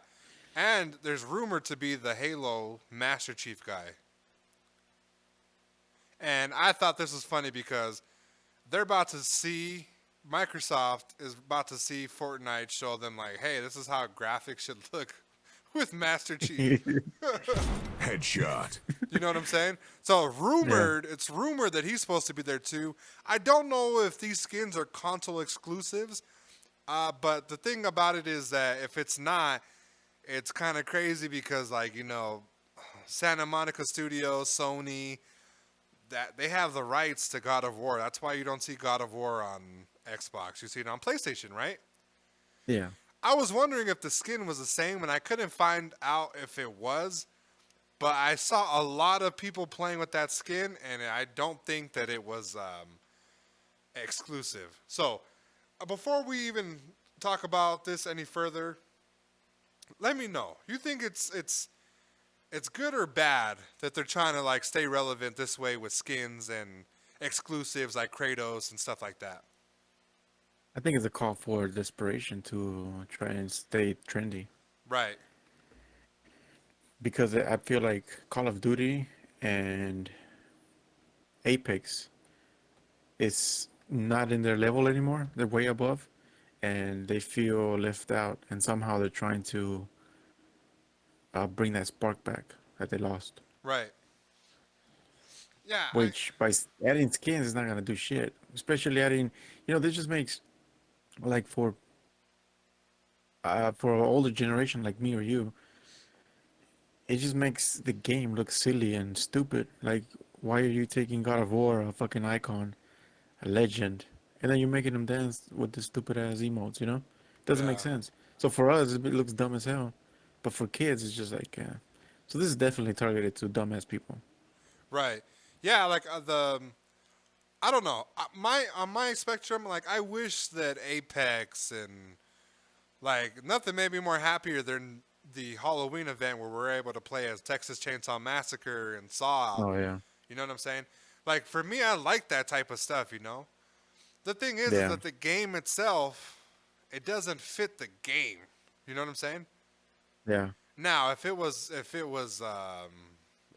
and there's rumored to be the Halo Master Chief guy. And I thought this was funny because they're about to see Microsoft is about to see Fortnite show them like, hey, this is how graphics should look with Master Chief. Headshot. You know what I'm saying? So it's rumored that he's supposed to be there too. I don't know if these skins are console exclusives, but the thing about it is that if it's not, it's kind of crazy because like Santa Monica Studios, Sony, that they have the rights to God of War. That's why you don't see God of War on Xbox. You see it on PlayStation, right? Yeah. I was wondering if the skin was the same, and I couldn't find out if it was. But I saw a lot of people playing with that skin, and I don't think that it was exclusive. So before we even talk about this any further, let me know. You think it's good or bad that they're trying to like stay relevant this way with skins and exclusives like Kratos and stuff like that? I think it's a call for desperation to try and stay trendy Right. because I feel like Call of Duty and Apex is not in their level anymore. They're way above, and they feel left out. And somehow they're trying to bring that spark back that they lost. Right. Yeah. Which by adding skins is not gonna do shit. Especially adding, this just makes like for an older generation like me or you, it just makes the game look silly and stupid. Like, why are you taking God of War, a fucking icon, a legend, and then you're making them dance with the stupid ass emotes? Doesn't make Yeah. sense. So for us, it looks dumb as hell, but for kids, it's just like, so this is definitely targeted to dumbass people. Right. Yeah. Like the I don't know. My on my spectrum, like I wish that Apex and like nothing made me more happier than the Halloween event where we're able to play as Texas Chainsaw Massacre and Saw. Oh yeah, You know what I'm saying? Like for me, I like that type of stuff. The thing is yeah, that the game itself, it doesn't fit the game. You know what I'm saying? yeah, Now, if it was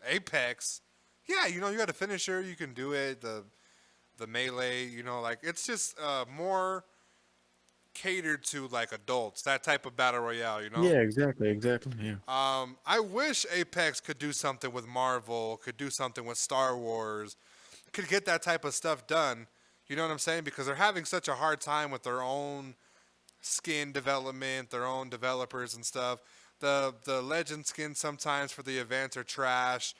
Apex, yeah, you got a finisher, you can do it. The melee, like it's just more catered to like adults. That type of battle royale. yeah. Exactly. Yeah, I wish Apex could do something with Marvel, could do something with Star Wars, could get that type of stuff done. You know what I'm saying? Because they're having such a hard time with their own skin development, their own developers and stuff. The legend skins sometimes for the events are trash.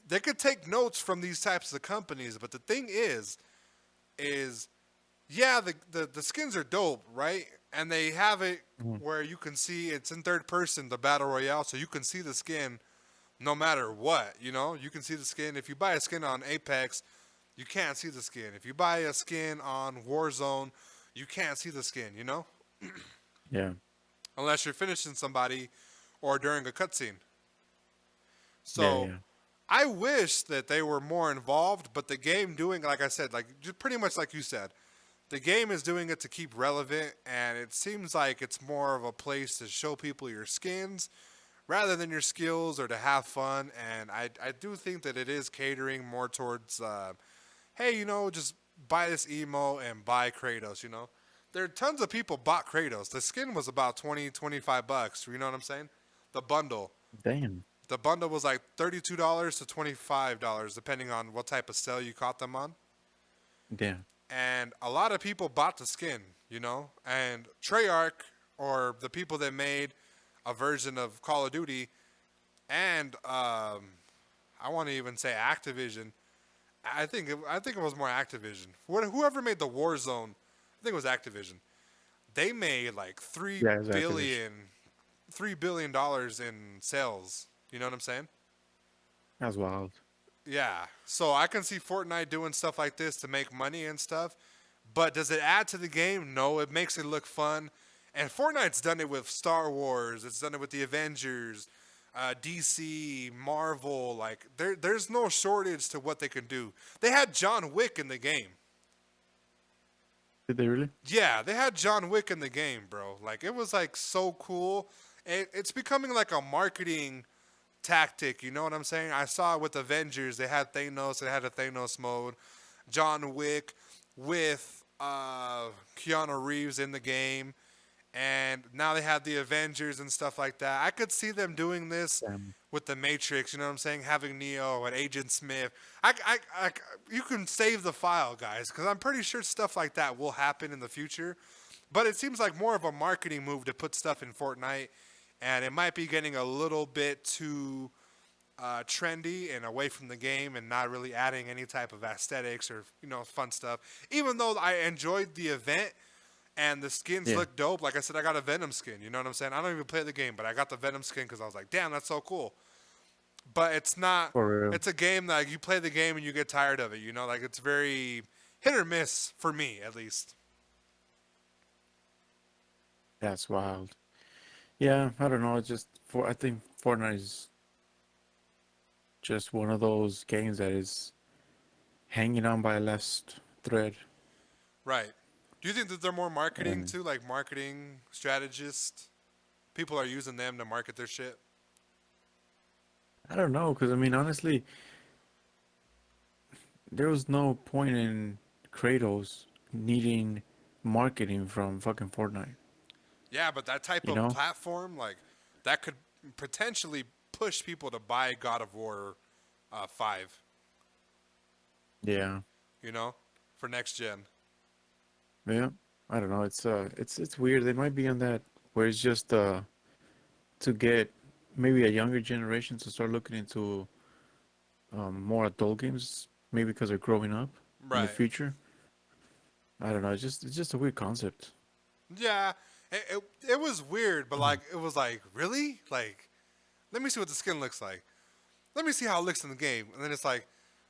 They could take notes from these types of companies, but the thing is yeah, the skins are dope, right? And they have it mhm, where you can see it's in third person, the battle royale, so you can see the skin no matter what. You can see the skin. If you buy a skin on Apex, you can't see the skin. If you buy a skin on Warzone, you can't see the skin. yeah, Unless you're finishing somebody or during a cutscene. yeah, So yeah. I wish that they were more involved, but the game doing, like I said, like just pretty much like you said, the game is doing it to keep relevant, and it seems like it's more of a place to show people your skins rather than your skills or to have fun. And I do think that it is catering more towards, hey, just buy this emo and buy Kratos. There are tons of people bought Kratos. The skin was about 20, $25. You know what I'm saying? The bundle. Damn, The bundle was like $32 to $25, depending on what type of sale you caught them on. damn. And a lot of people bought the skin. And Treyarch, or the people that made a version of Call of Duty, and I want to even say Activision. I think it was more Activision. Whoever made the Warzone, I think it was Activision. They made like three Yeah, it's Activision. billion, $3 billion in sales. You know what I'm saying? That's wild. Yeah. So I can see Fortnite doing stuff like this to make money and stuff. But does it add to the game? No, it makes it look fun. And Fortnite's done it with Star Wars. It's done it with the Avengers, DC, Marvel. Like there's no shortage to what they can do. They had John Wick in the game. Did they really? Yeah, they had John Wick in the game, bro. Like it was like so cool. It's becoming like a marketing tactic. You know what I'm saying? I saw it with Avengers. They had Thanos. They had a Thanos mode. John Wick with Keanu Reeves in the game, and now they have the Avengers and stuff like that. I could see them doing this Damn. with the Matrix. You know what I'm saying? Having Neo and Agent Smith. You can save the file, guys, because I'm pretty sure stuff like that will happen in the future. But it seems like more of a marketing move to put stuff in Fortnite, and it might be getting a little bit too trendy and away from the game and not really adding any type of aesthetics or fun stuff. Even though I enjoyed the event and the skins Yeah. look dope, like I said, I got a Venom skin. You know what I'm saying? I don't even play the game, but I got the Venom skin because I was like, damn, that's so cool. But it's not. For real. It's a game that like, you play the game and you get tired of it. Like it's very hit or miss for me at least. That's wild. Yeah, I don't know. It's just for I think Fortnite is just one of those games that is hanging on by a last thread. Right. Do you think that they're more marketing And too, like marketing strategists? People are using them to market their shit. I don't know, because I mean, honestly, there was no point in Kratos needing marketing from fucking Fortnite. Yeah, but that type You of know? platform, like that could potentially push people to buy God of War 5, Yeah. you know, for next gen. Yeah. I don't know. It's weird. They might be on that where it's just to get maybe a younger generation to start looking into more adult games, maybe because they're growing up in the Right. future. I don't know. It's just a weird concept. Yeah, it was weird, but like it was like really like let me see what the skin looks like. Let me see how it looks in the game, and then it's like,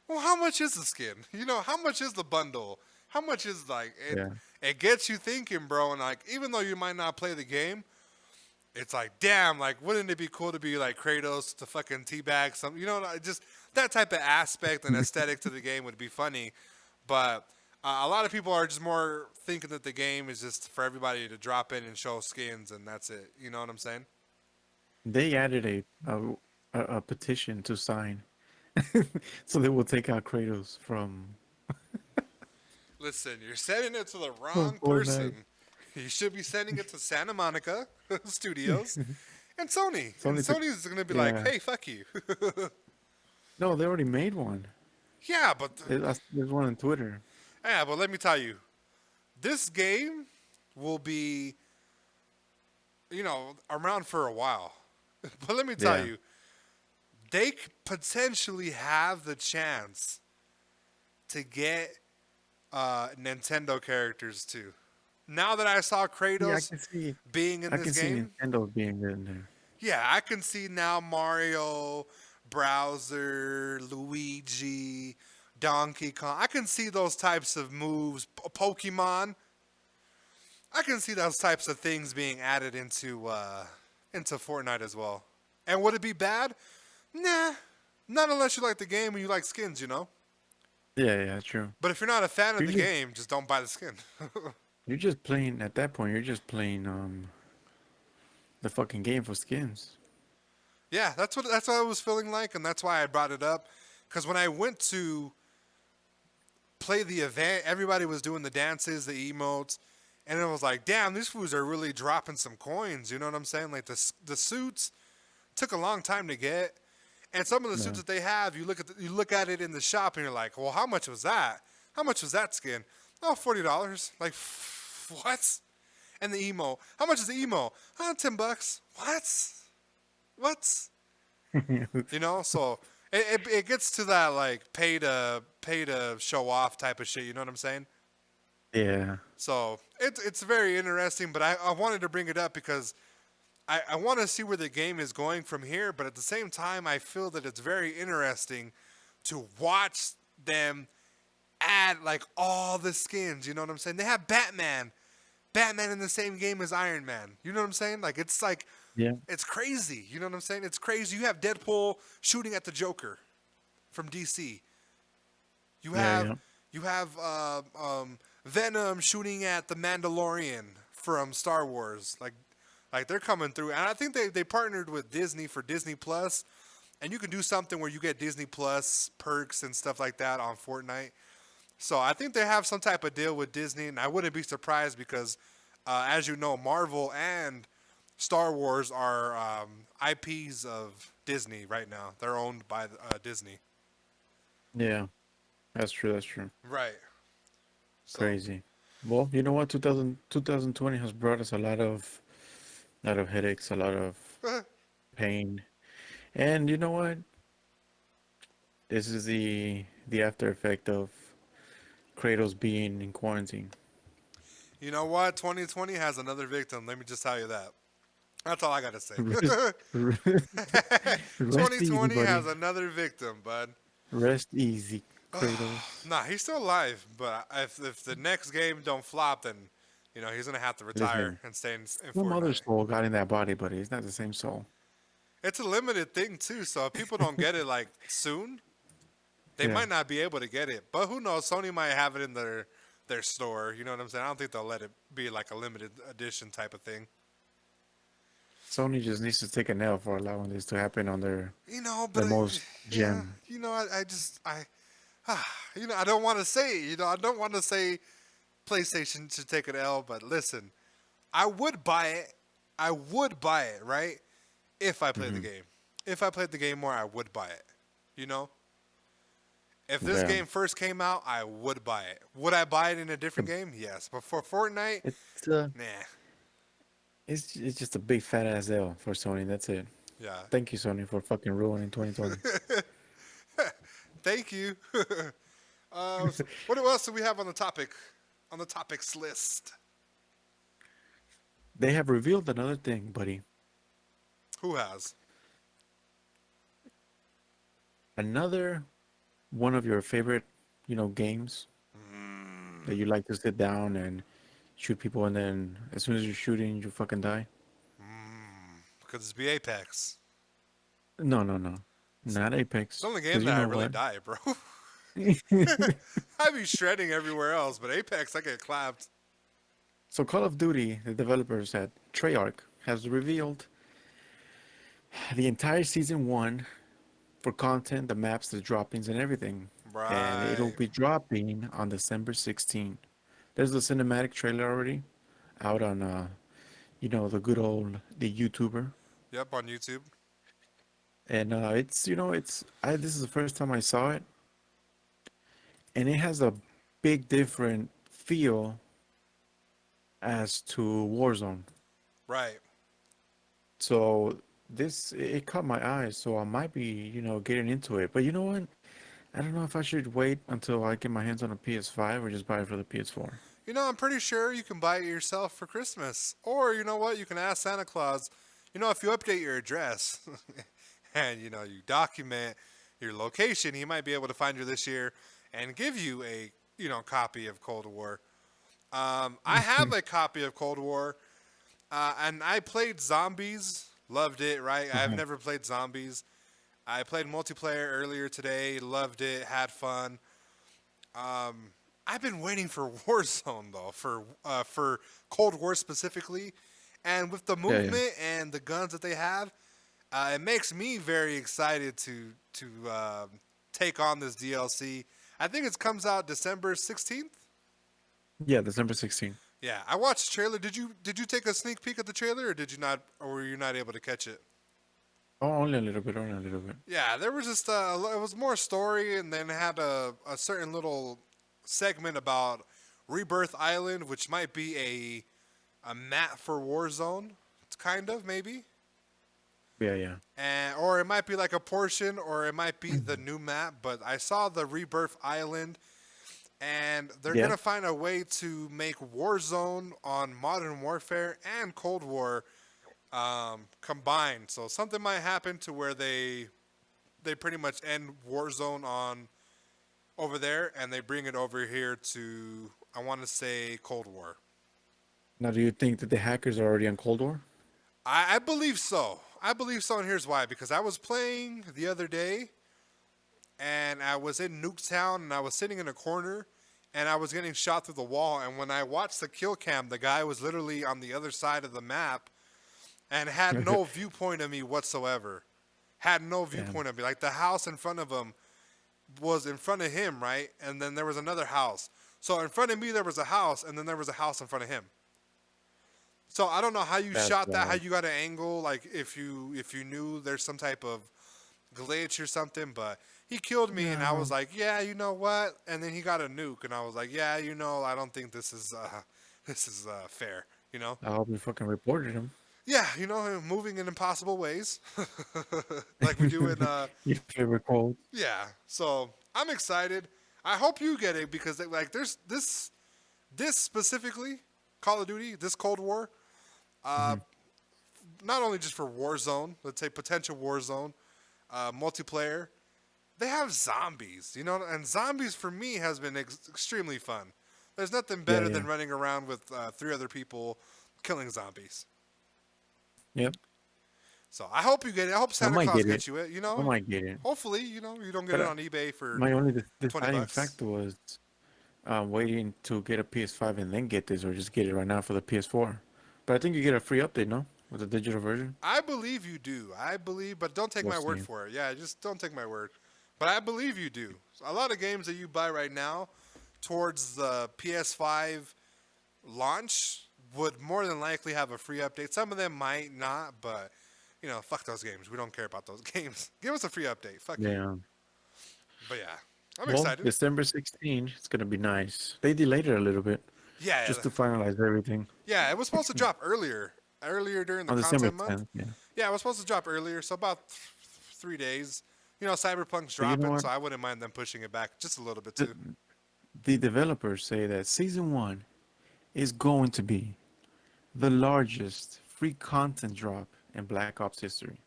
well, how much is the skin? You know, how much is the bundle? How much is like it? Yeah. It gets you thinking, bro. And like, even though you might not play the game, it's like, damn, like, wouldn't it be cool to be like Kratos to fucking teabag some? You know, like, just that type of aspect and aesthetic to the game would be funny. But a lot of people are just more thinking that the game is just for everybody to drop in and show skins, and that's it. You know what I'm saying? They added a petition to sign, so they will take out Kratos Listen, you're sending it to the from wrong Fortnite. person. You should be sending it to Santa Monica Studios and Sony. And Sony took, Sony's going to be like, yeah. hey, fuck you. No, they already made one. yeah, but There's one on Twitter. yeah, but let me tell you, this game will be, around for a while. But let me tell Yeah. you, they potentially have the chance to get Nintendo characters too. Now that I saw Yeah, Kratos being in I this can see game, Nintendo being in there. yeah, I can see now Mario, Bowser, Luigi, Donkey Kong. I can see those types of moves. Pokemon. I can see those types of things being added into Fortnite as well. And would it be bad? Nah, not unless you like the game and you like skins, you know. Yeah, yeah, true. But if you're not a fan of You're the just game, just don't buy the skin. you're just playing at that point. You're just playing the fucking game for skins. yeah, that's what I was feeling like, and that's why I brought it up. Because when I went to play the event, everybody was doing the dances, the emotes, and it was like, damn, these fools are really dropping some coins. You know what I'm saying? Like the suits took a long time to get, and some of the suits No. that they have, you look at it in the shop, and you're like, well, how much was that? How much was that skin? Oh, $40. Like, what? And the emo, how much is the emo? $10. What? What? You know, so it gets to that like pay to show off type of shit. You know what I'm saying? Yeah. So it's very interesting, but I wanted to bring it up because I want to see where the game is going from here. But at the same time, I feel that it's very interesting to watch them add like all the skins. You know what I'm saying? They have Batman in the same game as Iron Man. You know what I'm saying? Like Yeah. it's crazy. You know what I'm saying? It's crazy. You have Deadpool shooting at the Joker from DC. You Yeah, have yeah. you have Venom shooting at the Mandalorian from Star Wars. Like they're coming through, and I think they partnered with Disney for Disney Plus, and you can do something where you get Disney Plus perks and stuff like that on Fortnite. So I think they have some type of deal with Disney, and I wouldn't be surprised because, as you know, Marvel and Star Wars are IPs of Disney right now. They're owned by Disney. Yeah. That's true. That's true. Right. So, Crazy. Well, you know what? 2020 has brought us a lot of headaches, a lot of pain. And you know what? This is the after effect of Kratos being in quarantine. you know what? 2020 has another victim. Let me just tell you that. That's all I got to say. Rest, rest easy, 2020 has buddy. another victim, bud. Rest easy, Kratos. Nah, he's still alive, but if the next game don't flop, then You know, he's gonna have to retire Listen, and stay in some other Fortnite. soul got in that body, but it's not the same soul. It's a limited thing too, so if people don't get it like soon, they Yeah. might not be able to get it. But who knows? Sony might have it in their store. You know what I'm saying? I don't think they'll let it be like a limited edition type of thing. Sony just needs to take an L for allowing this to happen on You know, but their most yeah, gem. you know, I just you know, I don't want to say it. You know, I don't want to say PlayStation should take an L, but listen, I would buy it. I would buy it, right? If I played the Hmm. game. If I played the game more, I would buy it. You know? If this Yeah. game first came out, I would buy it. Would I buy it in a different game? Yes. But for Fortnite, It's nah. it's just a big fat ass L for Sony. That's it. Yeah. Thank you, Sony, for fucking ruining 2020. Thank you. What else do we have on the topic? On the topics list. They have revealed another thing, buddy. Who has? Another one of your favorite, games that you like to sit down and shoot people, and then as soon as you're shooting, you fucking die. Because it's be Apex. No, no, no, not It's Apex. the only game Because that you I know really what? die, bro. I be shredding everywhere else, but Apex, I get clapped. So Call of Duty, the developers at Treyarch, has revealed the entire season one for content, the maps, the droppings, and everything. And it'll Right. be dropping on December 16th. There's the cinematic trailer already out on, the good old the YouTuber. Yep, on YouTube. And this is the first time I saw it, and it has a big different feel as to Warzone. Right. So it caught my eye, so I might be, getting into it. But you know what? I don't know if I should wait until I get my hands on a PS5 or just buy it for the PS4. You know, I'm pretty sure you can buy it yourself for Christmas. Or, you know what? You can ask Santa Claus, if you update your address and, you document your location, he might be able to find you this year and give you a, copy of Cold War. I have a copy of Cold War, and I played Zombies. Loved it, right? I've Uh-huh. never played Zombies. I played multiplayer earlier today. Loved it. Had fun. I've been waiting for Warzone though, for Cold War specifically, and with the Yeah, yeah. movement and the guns that they have, it makes me very excited to take on this DLC. I think it comes out December 16th. Yeah, December 16th. Yeah, I watched the trailer. Did you take a sneak peek at the trailer, or did you not, or were you not able to catch it? Oh, only a little bit, only a little bit. Yeah, there was just it was more story, and then had a certain little segment about Rebirth Island, which might be a map for Warzone, kind of maybe, Yeah, yeah. and or it might be like a portion, or it might be the new map. But I saw the Rebirth Island, and they're Yeah. gonna find a way to make Warzone on Modern Warfare and Cold War combined. So something might happen to where they pretty much end Warzone on over there, and they bring it over here to, I want to say, Cold War. Now, do you think that the hackers are already on Cold War? I believe so. I believe so, and here's why. Because I was playing the other day, and I was in Nuketown, and I was sitting in a corner, and I was getting shot through the wall. And when I watched the kill cam, the guy was literally on the other side of the map and had no viewpoint of me whatsoever. Had no Damn. viewpoint of me. Like the house in front of him was in front of him, right? And then there was another house. So in front of me there was a house, and then there was a house in front of him. So I don't know how you That's shot that, how wild. you got an angle, like if you knew there's some type of glitch or something, but he killed me, and I No. was like, yeah, you know what? And then he got a nuke, and I was like, yeah, I don't think this is this is fair, you know? I hope you fucking reported him. Yeah, moving in impossible ways, like we do in Your favorite quote. yeah. So I'm excited. I hope you get it because like there's this specifically Call of Duty, this Cold War, uh, not only just for Warzone, let's say potential Warzone multiplayer. They have zombies, and zombies for me has been extremely fun. There's nothing Yeah, better yeah. than running around with 3 other people killing zombies. Yep. So I hope you get it. I hope I Santa might Claus get it. gets you it. I might get it. Hopefully, you don't get But it on eBay for my only 20 deciding bucks. factor was waiting to get a PS5 and then get this, or just get it right now for the PS4. But I think you get a free update, no? With the digital version. I believe you do. I believe, but don't take We'll my word see. for it. Yeah, just don't take my word. But I believe you do. A lot of games that you buy right now towards the PS5 launch would more than likely have a free update. Some of them might not, but fuck those games. We don't care about those games. Give us a free update. Fuck you. Yeah. But yeah, I'm Well, excited. December 16th, it's gonna be nice. They delayed it a little bit Yeah, just to finalize everything yeah. It was supposed to drop earlier during the on December content month. 10th. Yeah. Yeah, it was supposed to drop earlier, so about 3 days. Cyberpunk's But you know dropping, what? so I wouldn't mind them pushing it back just a little bit The, too. the developers say that season one is going to be the largest free content drop in Black Ops history.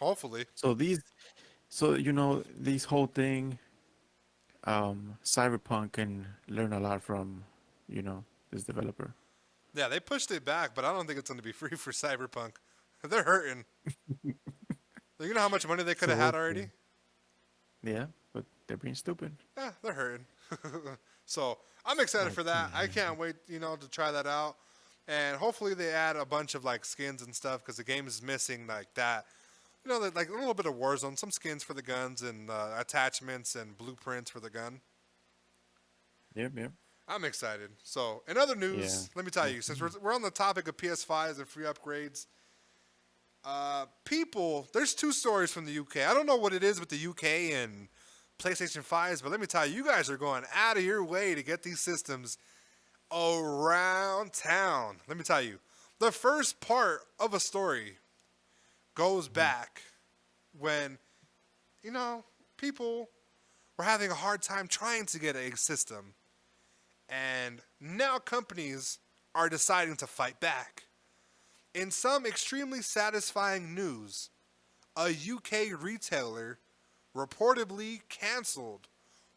Hopefully. So this whole thing, Cyberpunk can learn a lot from, this developer. Yeah, they pushed it back, but I don't think it's going to be free for Cyberpunk. They're hurting. You know how much money they could So have had we'll see. already? Yeah, but they're being stupid. Yeah, they're hurting. So I'm excited for that. I can't wait, to try that out. And hopefully they add a bunch of like skins and stuff because the game is missing like that. Like a little bit of Warzone, some skins for the guns and attachments and blueprints for the gun. Yep, yep. I'm excited. So, in other news, Yeah. let me tell you, since we're on the topic of PS5s and free upgrades, there's 2 stories from the UK. I don't know what it is with the UK and PlayStation 5s, but let me tell you, you guys are going out of your way to get these systems around town. Let me tell you, the first part of a story goes back when, people were having a hard time trying to get a system. And now companies are deciding to fight back. In some extremely satisfying news, a UK retailer reportedly canceled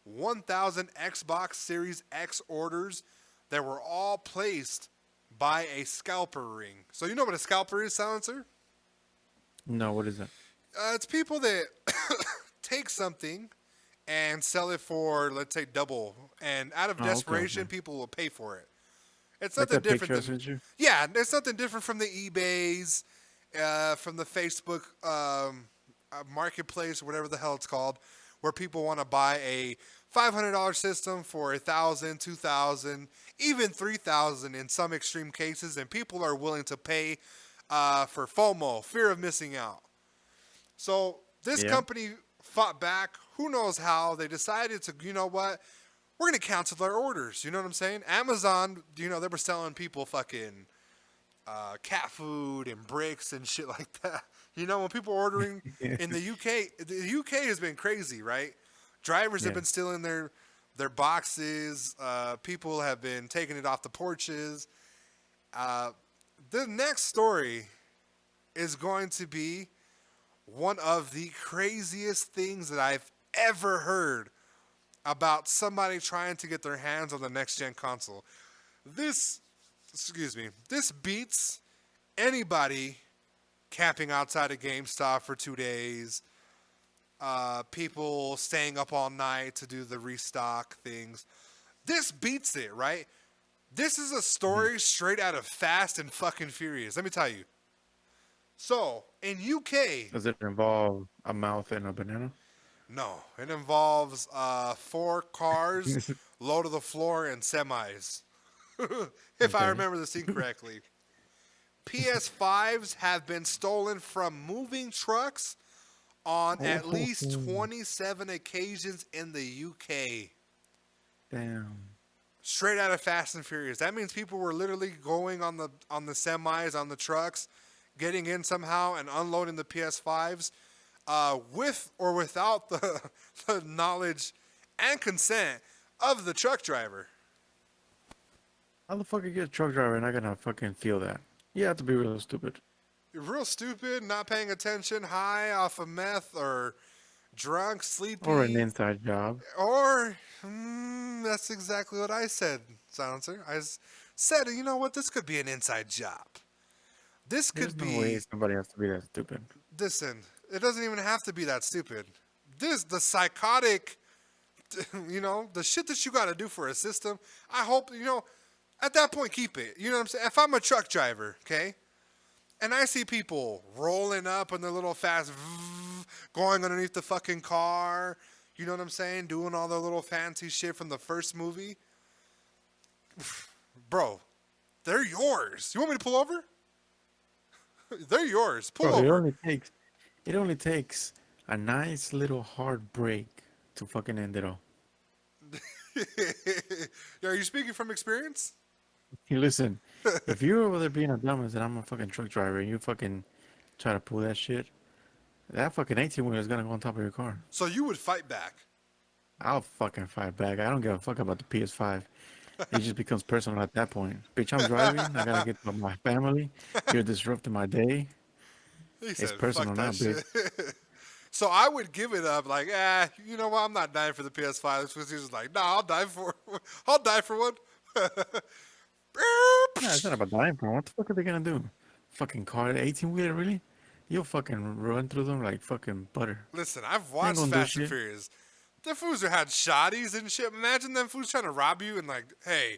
1,000 Xbox Series X orders that were all placed by a scalper ring. So you know what a scalper is, Silencer? No, what is that? It's people that take something and sell it for, let's say, double. And out of Oh, okay, desperation, okay. people will pay for it. It's Like nothing that different picture I than sent you? yeah. It's nothing different from the eBay's, from the Facebook marketplace, or whatever the hell it's called, where people want to buy a $500 system for 1,000, 2,000, even 3,000 in some extreme cases, and people are willing to pay for FOMO, fear of missing out. So this Yeah. company fought back. Who knows how? They decided to, you know what? We're going to cancel their orders. You know what I'm saying? Amazon, they were selling people fucking cat food and bricks and shit like that. When people are ordering in the UK has been crazy, right? Drivers have Yeah. been stealing their boxes. People have been taking it off the porches. The next story is going to be one of the craziest things that I've ever heard about somebody trying to get their hands on the next gen console. This beats anybody camping outside of GameStop for 2 days, people staying up all night to do the restock things. This beats it, right? This is a story straight out of Fast and fucking Furious. Let me tell you. So, in UK, Does it involve a mouth and a banana? no, it involves 4 cars, low to the floor, and semis. If I Okay. remember the scene correctly. PS5s have been stolen from moving trucks on at least 27 occasions in the UK. Damn. Straight out of Fast and Furious. That means people were literally going on the semis, on the trucks, getting in somehow and unloading the PS5s with or without the knowledge and consent of the truck driver. How the fuck you get a truck driver and I gonna fucking feel that? You have to be real stupid. You're real stupid, not paying attention, high off of meth, or drunk, Or an sleepy, inside job. or that's exactly what I said, Silencer. Said, you know what? This could be an inside job. This There's could no way be. somebody has to be that stupid. Listen, it doesn't even have to be that stupid. The psychotic, the shit that you got to do for a system. I hope, at that point, keep it. You know what I'm saying? If I'm a truck driver, okay, and I see people rolling up in their little fast, going underneath the fucking car, you know what I'm saying? Doing all their little fancy shit from the first movie. Bro, they're yours. You want me to pull over? They're yours. Pull Bro, over. it only takes a nice little hard break to fucking end it all. Are you speaking from experience? Hey, listen, if you're over there being a dumbass and I'm a fucking truck driver and you fucking try to pull that shit, that fucking 18 wheeler is gonna go on top of your car. So you would fight back. I'll fucking fight back. I don't give a fuck about the PS5. It just becomes personal at that point. Bitch, I'm driving. I gotta get to my family. You're disrupting my day. He It's said, "Fuck personal now, that bitch. shit." So I would give it up. Like, you know what? I'm not dying for the PS5. Because he was like, "Nah, I'll die for one." Yeah, it's not about dying, bro. What the fuck are they gonna do? Fucking car, 18 wheeler, really? You'll fucking run through them like fucking butter. Listen, I've They ain't watched gonna do Fast and shit. Furious. The fools had shotties and shit. Imagine them fools trying to rob you and like, hey,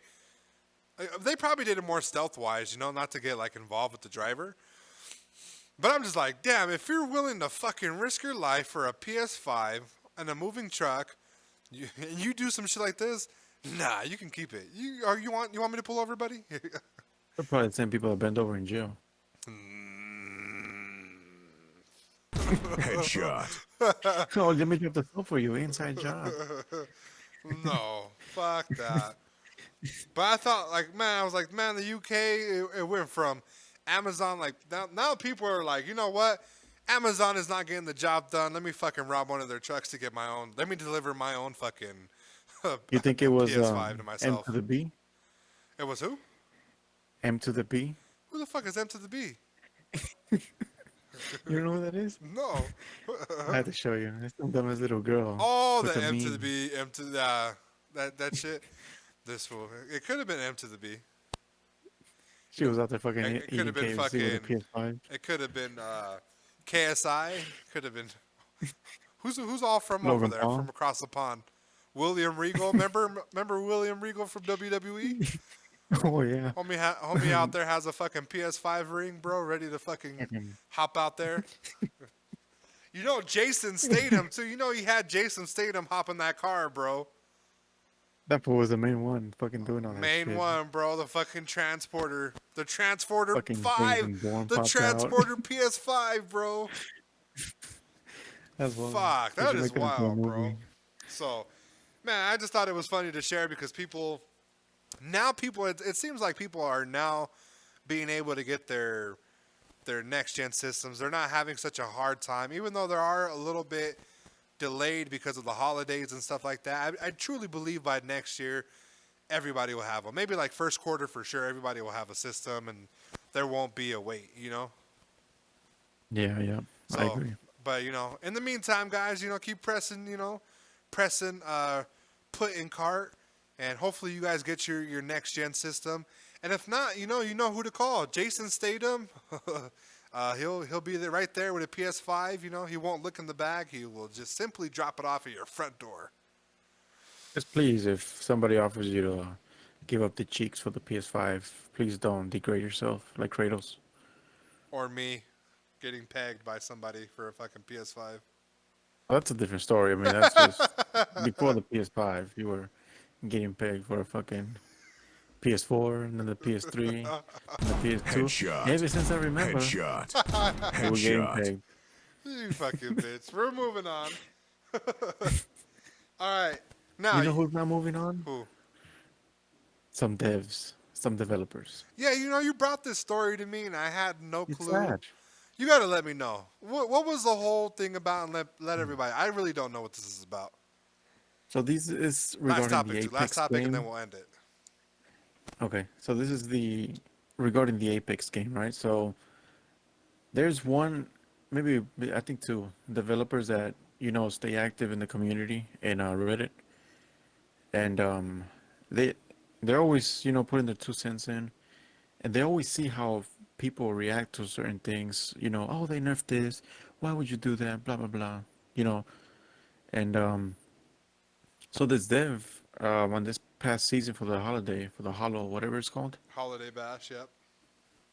they probably did it more stealth wise, not to get like involved with the driver. But I'm just like, damn, if you're willing to fucking risk your life for a PS5 and a moving truck, and you do some shit like this, nah, you can keep it. You want me to pull over, buddy? They're probably the same people that bend over in jail. Headshot. Oh, let me drop the soap for you. Inside job. No, fuck that. But I thought, like, man, I was like, man, the UK, it went from Amazon, like, now people are like, you know what? Amazon is not getting the job done. Let me fucking rob one of their trucks to get my own. Let me deliver my own fucking You think it was PS5 to M myself. to the B? It was who? M to the B? Who the fuck is M to the B? You don't know who that is? No. I had to show you. It's some dumbest little girl. Oh, with the a M to meme. the B, M to the, that shit. This fool. It could have been M to the B. She was out there fucking It could eating have been KFC with a fucking. PS5. It could have been KSI. Could have been. Who's all from over Logan there, Paul. from across the pond? William Regal. Remember William Regal from WWE? Oh yeah. Homie out there has a fucking PS5 ring, bro, ready to fucking hop out there. Jason Statham too. He had Jason Statham hop in that car, bro. That fool was the main one fucking doing all that shit. Main one, bro. The fucking transporter. The transporter Fucking 5. Jason Bourne The popped out. transporter PS5, bro. That's wild. Fuck, They that should is make it into a wild, bro. movie. So, man, I just thought it was funny to share because it seems like people are now being able to get their next gen systems. They're not having such a hard time, even though they are a little bit delayed because of the holidays and stuff like that. I truly believe by next year, everybody will have them. Maybe like first quarter for sure, everybody will have a system and there won't be a wait, Yeah, yeah. So, I agree. But, in the meantime, guys, keep pressing, put in cart, and hopefully you guys get your next gen system. And if not, you know who to call. Jason Statham. He'll be there right there with a PS5. He won't look in the bag. He will just simply drop it off at your front door. Just please, if somebody offers you to give up the cheeks for the PS5, please don't degrade yourself like Kratos. Or me getting pegged by somebody for a fucking PS5. Well, that's a different story. I mean, that's just before the PS5. You were getting pegged for a fucking PS4, and then the PS3, and the PS2. Headshot. Ever since I remember, Headshot. we were getting Headshot. pegged. You fucking bitch. We're moving on. All right. Now, You know who's not moving on? who? Some devs, some developers. Yeah, you brought this story to me, and I had no It's clue. sad. You got to let me know. What was the whole thing about, and let everybody. I really don't know what this is about. So this is Last regarding topic, the too. Apex Last topic, game. and then we'll end it. Okay, so this is regarding the Apex game, right? So there's one, maybe I think two developers that stay active in the community in Reddit, and they they're always putting their 2 cents in, and they always see how people react to certain things. Oh, they nerfed this. Why would you do that? Blah blah blah. You know, and so this dev on this past season for the holiday for the Hollow whatever it's called. Holiday bash. Yep.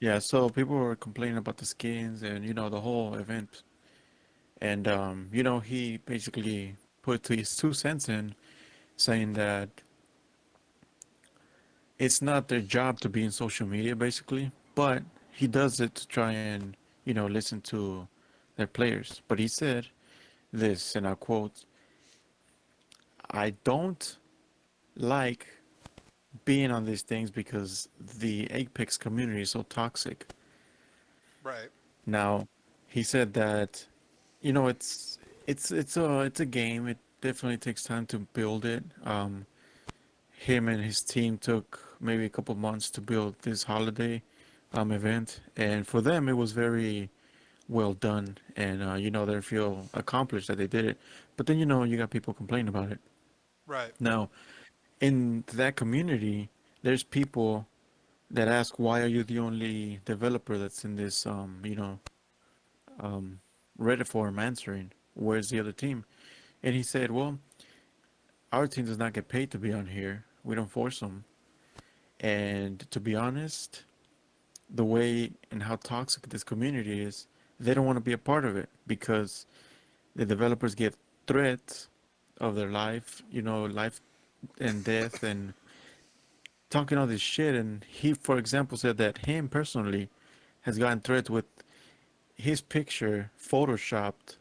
Yeah, so people were complaining about the skins and the whole event, and he basically put his 2 cents in, saying that it's not their job to be in social media basically, but he does it to try and listen to their players. But he said this, and I quote, "I don't like being on these things because the Apex community is so toxic." Right. Now, he said that it's a game. It definitely takes time to build it. Him and his team took maybe a couple months to build this holiday event, and for them it was very well done, and they feel accomplished that they did it. But then you got people complaining about it. Right. Now, in that community, there's people that ask, why are you the only developer that's in this um, Reddit forum answering? Where's the other team? And he said, well, our team does not get paid to be on here. We don't force them. And to be honest, the way and how toxic this community is, they don't want to be a part of it because the developers get threats of their life, life and death, and talking all this shit. And he, for example, said that him personally has gotten threats with his picture photoshopped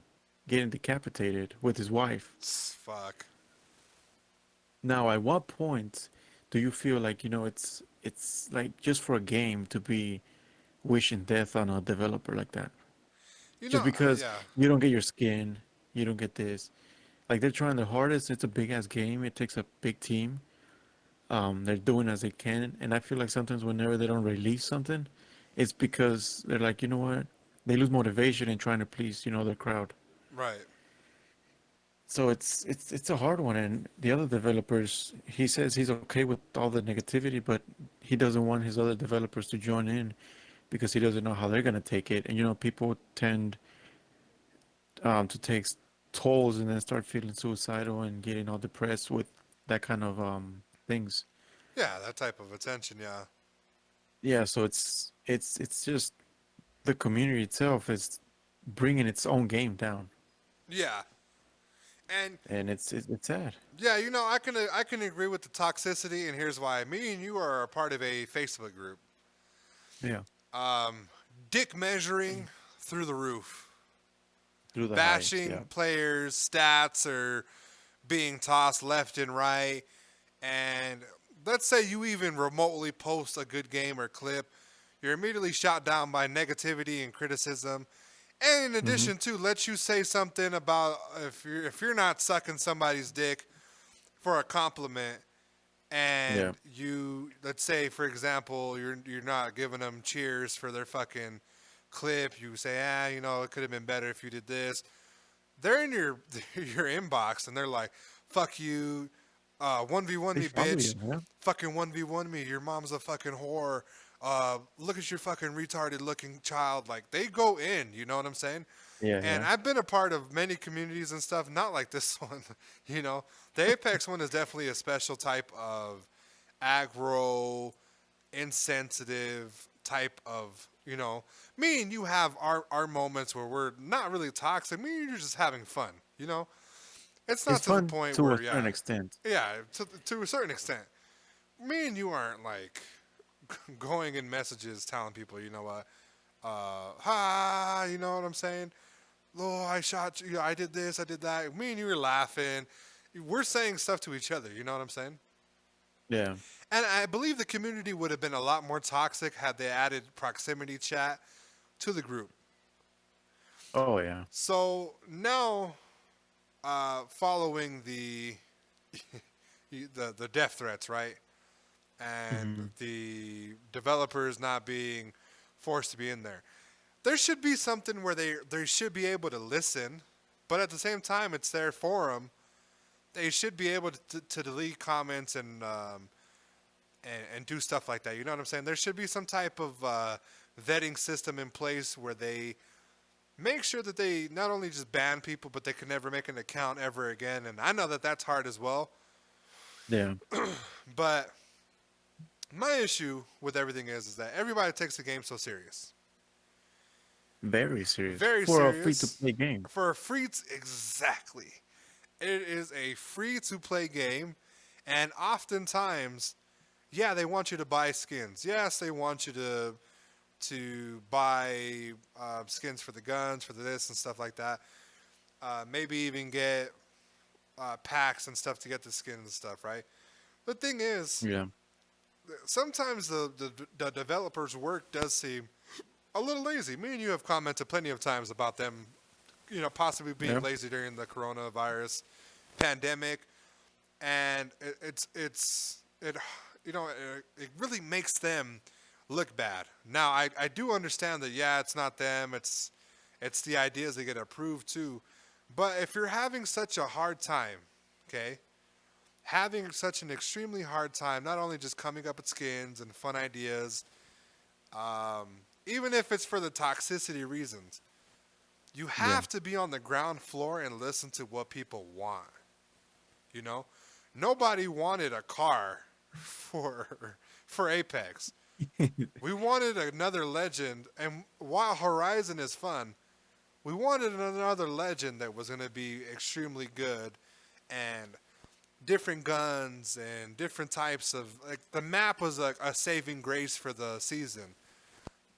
getting decapitated with his wife. Fuck. Now, at what point do you feel like, it's like just for a game to be wishing death on a developer like that? You know. Just because Yeah. you don't get your skin, you don't get this. Like they're trying their hardest. It's a big ass game. It takes a big team. They're doing as they can, and I feel like sometimes whenever they don't release something, it's because they're like, you know what? They lose motivation in trying to please, their crowd. Right. So it's a hard one, and the other developers, he says he's okay with all the negativity, but he doesn't want his other developers to join in because he doesn't know how they're gonna take it. And people tend to take tolls and then start feeling suicidal and getting all depressed with that kind of things. Yeah. That type of attention. Yeah. Yeah, so it's just the community itself is bringing its own game down, Yeah. And and it's sad. yeah, I can agree with the toxicity, and here's why. Me and you are a part of a Facebook group. Yeah, Dick measuring through the roof. through the highs. Bashing Yeah. players' stats are being tossed left and right. And let's say you even remotely post a good game or clip, you're immediately shot down by negativity and criticism. And in Mm-hmm. addition to, let you say something about if you're not sucking somebody's dick for a compliment, Yeah. and you, let's say for example, you're not giving them cheers for their fucking clip. You say, it could have been better if you did this. They're in your your inbox and they're like, "Fuck you, 1v1 They me, follow bitch. you. Yeah. Fucking 1v1 me. Your mom's a fucking whore. Look at your fucking retarded looking child." Like they go in. You know what I'm saying? Yeah. And Yeah. I've been a part of many communities and stuff, not like this one. The Apex one is definitely a special type of aggro, insensitive type of, me and you have our moments where we're not really toxic. Me and you're just having fun, It's not It's to the fun point to a where, certain yeah, extent. yeah, to a certain extent. Me and you aren't like going in messages telling people, you know what, you know what I'm saying? Oh, I shot you. I did this. I did that. Me and you were laughing. We're saying stuff to each other. You know what I'm saying? Yeah. And I believe the community would have been a lot more toxic had they added proximity chat to the group. Oh yeah. So now, following the death threats, right, and Mm-hmm. the developers not being forced to be in there, there should be something where they should be able to listen But at the same time, it's their forum. They should be able to delete comments and do stuff like that. You know what I'm saying? There should be some type of vetting system in place where they make sure that they not only just ban people, but they can never make an account ever again. And I know that that's hard as well. Yeah. But my issue with everything is that everybody takes the game so serious. Very serious. Very For a serious. free to play game. For a exactly. It is a free to play game, and oftentimes, yeah, they want you to buy skins. Yes, they want you to buy skins for the guns, for the this and stuff like that. Maybe even get packs and stuff to get the skins and stuff, right? The thing is, Yeah. sometimes the developer's work does seem a little lazy. Me and you have commented plenty of times about them, possibly being Yeah. lazy during the coronavirus pandemic, and it really makes them look bad. Now I do understand that, yeah, it's not them, it's the ideas they get approved too. But if you're having such a hard time, okay, having such an extremely hard time, not only just coming up with skins and fun ideas, even if it's for the toxicity reasons, you have to be on the ground floor and listen to what people want. You know, nobody wanted a car for Apex. We wanted another legend, and while Horizon is fun, we wanted another legend that was going to be extremely good, and different guns and different types of, like, the map was a saving grace for the season.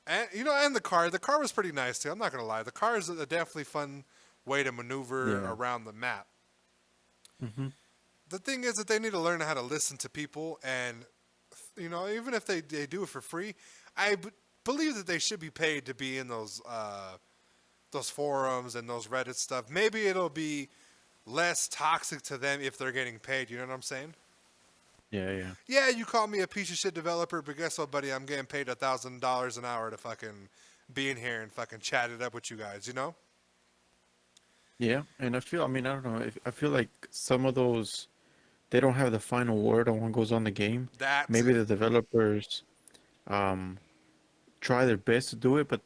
And and the car was pretty nice too. I'm not gonna lie, the car is a definitely fun way to maneuver around the map. Mm-hmm. The thing is that they need to learn how to listen to people, and even if they do it for free, believe that they should be paid to be in those forums and those Reddit stuff. Maybe it'll be less toxic to them if they're getting paid. You know what I'm saying? Yeah, yeah. Yeah, you call me a piece of shit developer, but guess what, buddy? I'm getting paid $1,000 an hour to fucking be in here and fucking chat it up with you guys. You know? Yeah, and I mean, I don't know. I feel like some of those, they don't have the final word on what goes on the game. That's Maybe it. the developers um, try their best to do it, but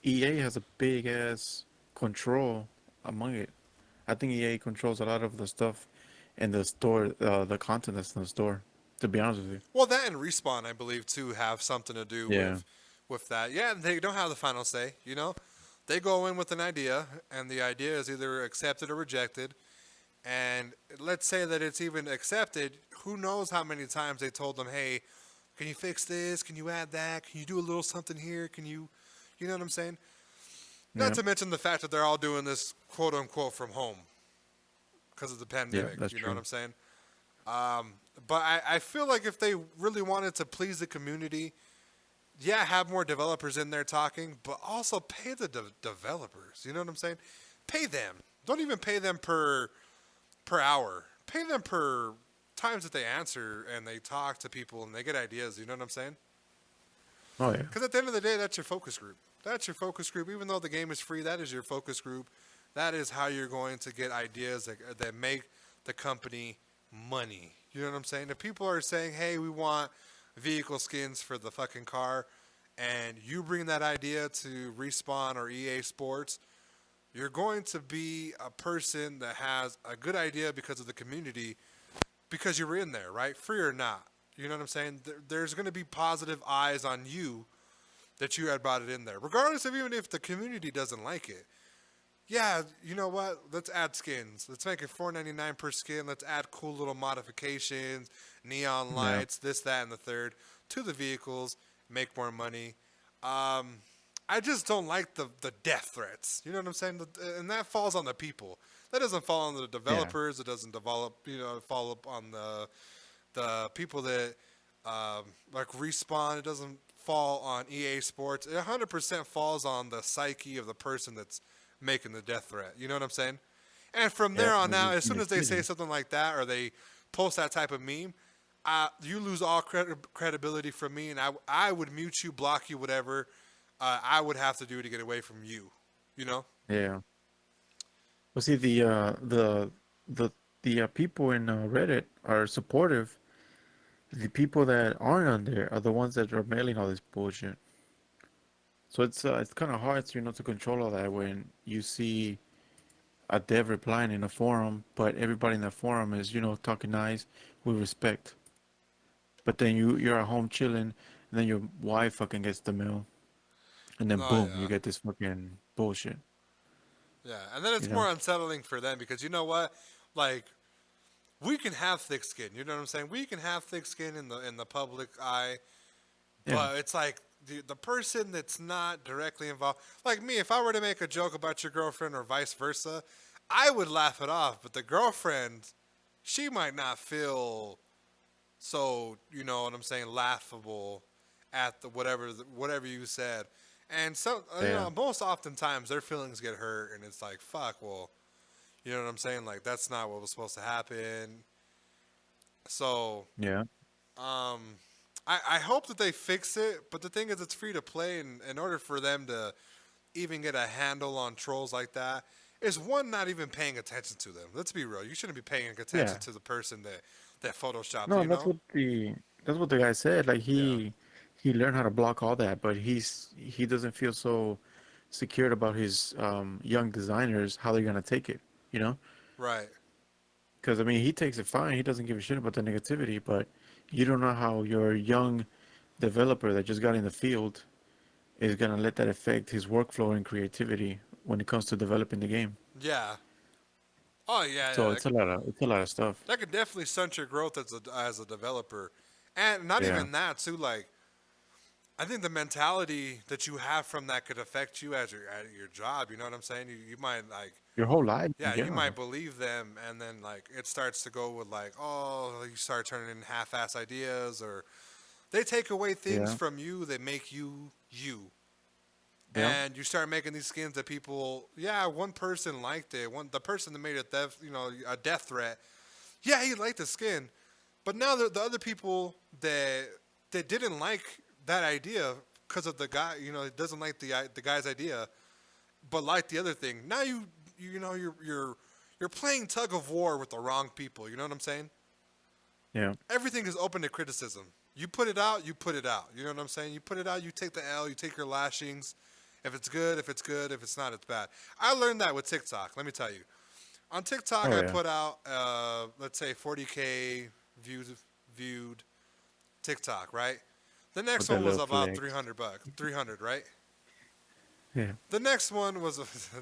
EA has a big ass control among it. I think EA controls a lot of the stuff in the store, the content that's in the store. To be honest with you. Well, that and Respawn, I believe, too, have something to do Yeah. with that. Yeah, they don't have the final say. They go in with an idea, and the idea is either accepted or rejected. And let's say that it's even accepted. Who knows how many times they told them, "Hey, can you fix this? Can you add that? Can you do a little something here? Can you know what I'm saying?" Not Yeah. to mention the fact that they're all doing this quote unquote from home because of the pandemic. that's You know true. what I'm saying? But I feel like if they really wanted to please the community, yeah, have more developers in there talking, but also pay the developers. You know what I'm saying? Pay them. Don't even pay them per hour. Pay them per times that they answer and they talk to people and they get ideas. You know what I'm saying? Oh yeah. Because at the end of the day, that's your focus group. That's your focus group. Even though the game is free, that is your focus group. That is how you're going to get ideas that make the company money. You know what I'm saying? If people are saying, "Hey, we want vehicle skins for the fucking car," and you bring that idea to Respawn or EA Sports, you're going to be a person that has a good idea because of the community, because you were in there, right? Free or not. You know what I'm saying? There's going to be positive eyes on you that you had brought it in there, regardless of even if the community doesn't like it. Yeah, you know what? Let's add skins. Let's make it $4.99 per skin. Let's add cool little modifications, neon Yeah. lights, this, that, and the third to the vehicles. Make more money. I just don't like the death threats. You know what I'm saying? And that falls on the people. That doesn't fall on the developers. It doesn't fall up on the people that like Respawn. It doesn't fall on EA Sports. It 100% falls on the psyche of the person that's making the death threat. You know what I'm saying? And from there on out, as soon as they say something like that or they post that type of meme, you lose all credibility from me, and I would mute you, block you, whatever I would have to do to get away from you. You know? Yeah. Well, see, the people in Reddit are supportive. The people that aren't on there are the ones that are mailing all this bullshit. So it's kind of hard, to control all that when you see a dev replying in a forum, but everybody in the forum is, talking nice with respect. But then you're at home chilling, and then your wife fucking gets the mail, and then Oh boom, you yeah, get this fucking bullshit. yeah, and then it's You more know? unsettling for them because you know what, like we can have thick skin. You know what I'm saying? We can have thick skin in the public eye, Yeah, but it's like the person that's not directly involved, like me, if I were to make a joke about your girlfriend or vice versa, I would laugh it off. But the girlfriend, she might not feel so, you know what I'm saying, laughable at the whatever you said. And so, yeah, most oftentimes their feelings get hurt, and it's like, fuck, well, you know what I'm saying? Like that's not what was supposed to happen. So, yeah. um, I hope that they fix it. But the thing is, it's free to play, and in order for them to even get a handle on trolls like that, is one not even paying attention to them. Let's be real. You shouldn't be paying attention Yeah. to the person that photoshopped. No, You and that's know? what the guy said. Like Yeah. he learned how to block all that, but he doesn't feel so secured about his young designers how they're gonna take it. You know? Right. Because I mean, he takes it fine. He doesn't give a shit about the negativity, but you don't know how your young developer that just got in the field is gonna let that affect his workflow and creativity when it comes to developing the game. Yeah. Oh yeah, yeah. So it's a lot of stuff. That could definitely stunt your growth as a developer, and not Yeah, even that too. Like I think the mentality that you have from that could affect you as at your job. You know what I'm saying? You might like, your whole life in yeah, you might general. believe them, and then like it starts to go with like, oh, you start turning in half-ass ideas, or they take away things Yeah, from you that make you you. yeah, And you start making these skins that people, yeah, one person liked it. The person that made a death threat, yeah, he liked the skin, but now the other people that didn't like that idea because of the guy, doesn't like the guy's idea, but like the other thing. Now you're playing tug of war with the wrong people. You know what I'm saying? yeah. Everything is open to criticism. You put it out, you put it out. You know what I'm saying? You put it out, you take the L, you take your lashings. If it's good, if it's good, if it's not, it's bad. I learned that with TikTok. Let me tell you. On TikTok, Oh I yeah. put out, let's say, 40K viewed TikTok, right? The next With that one was little about flex. 300 bucks, 300, right? Yeah. The next one was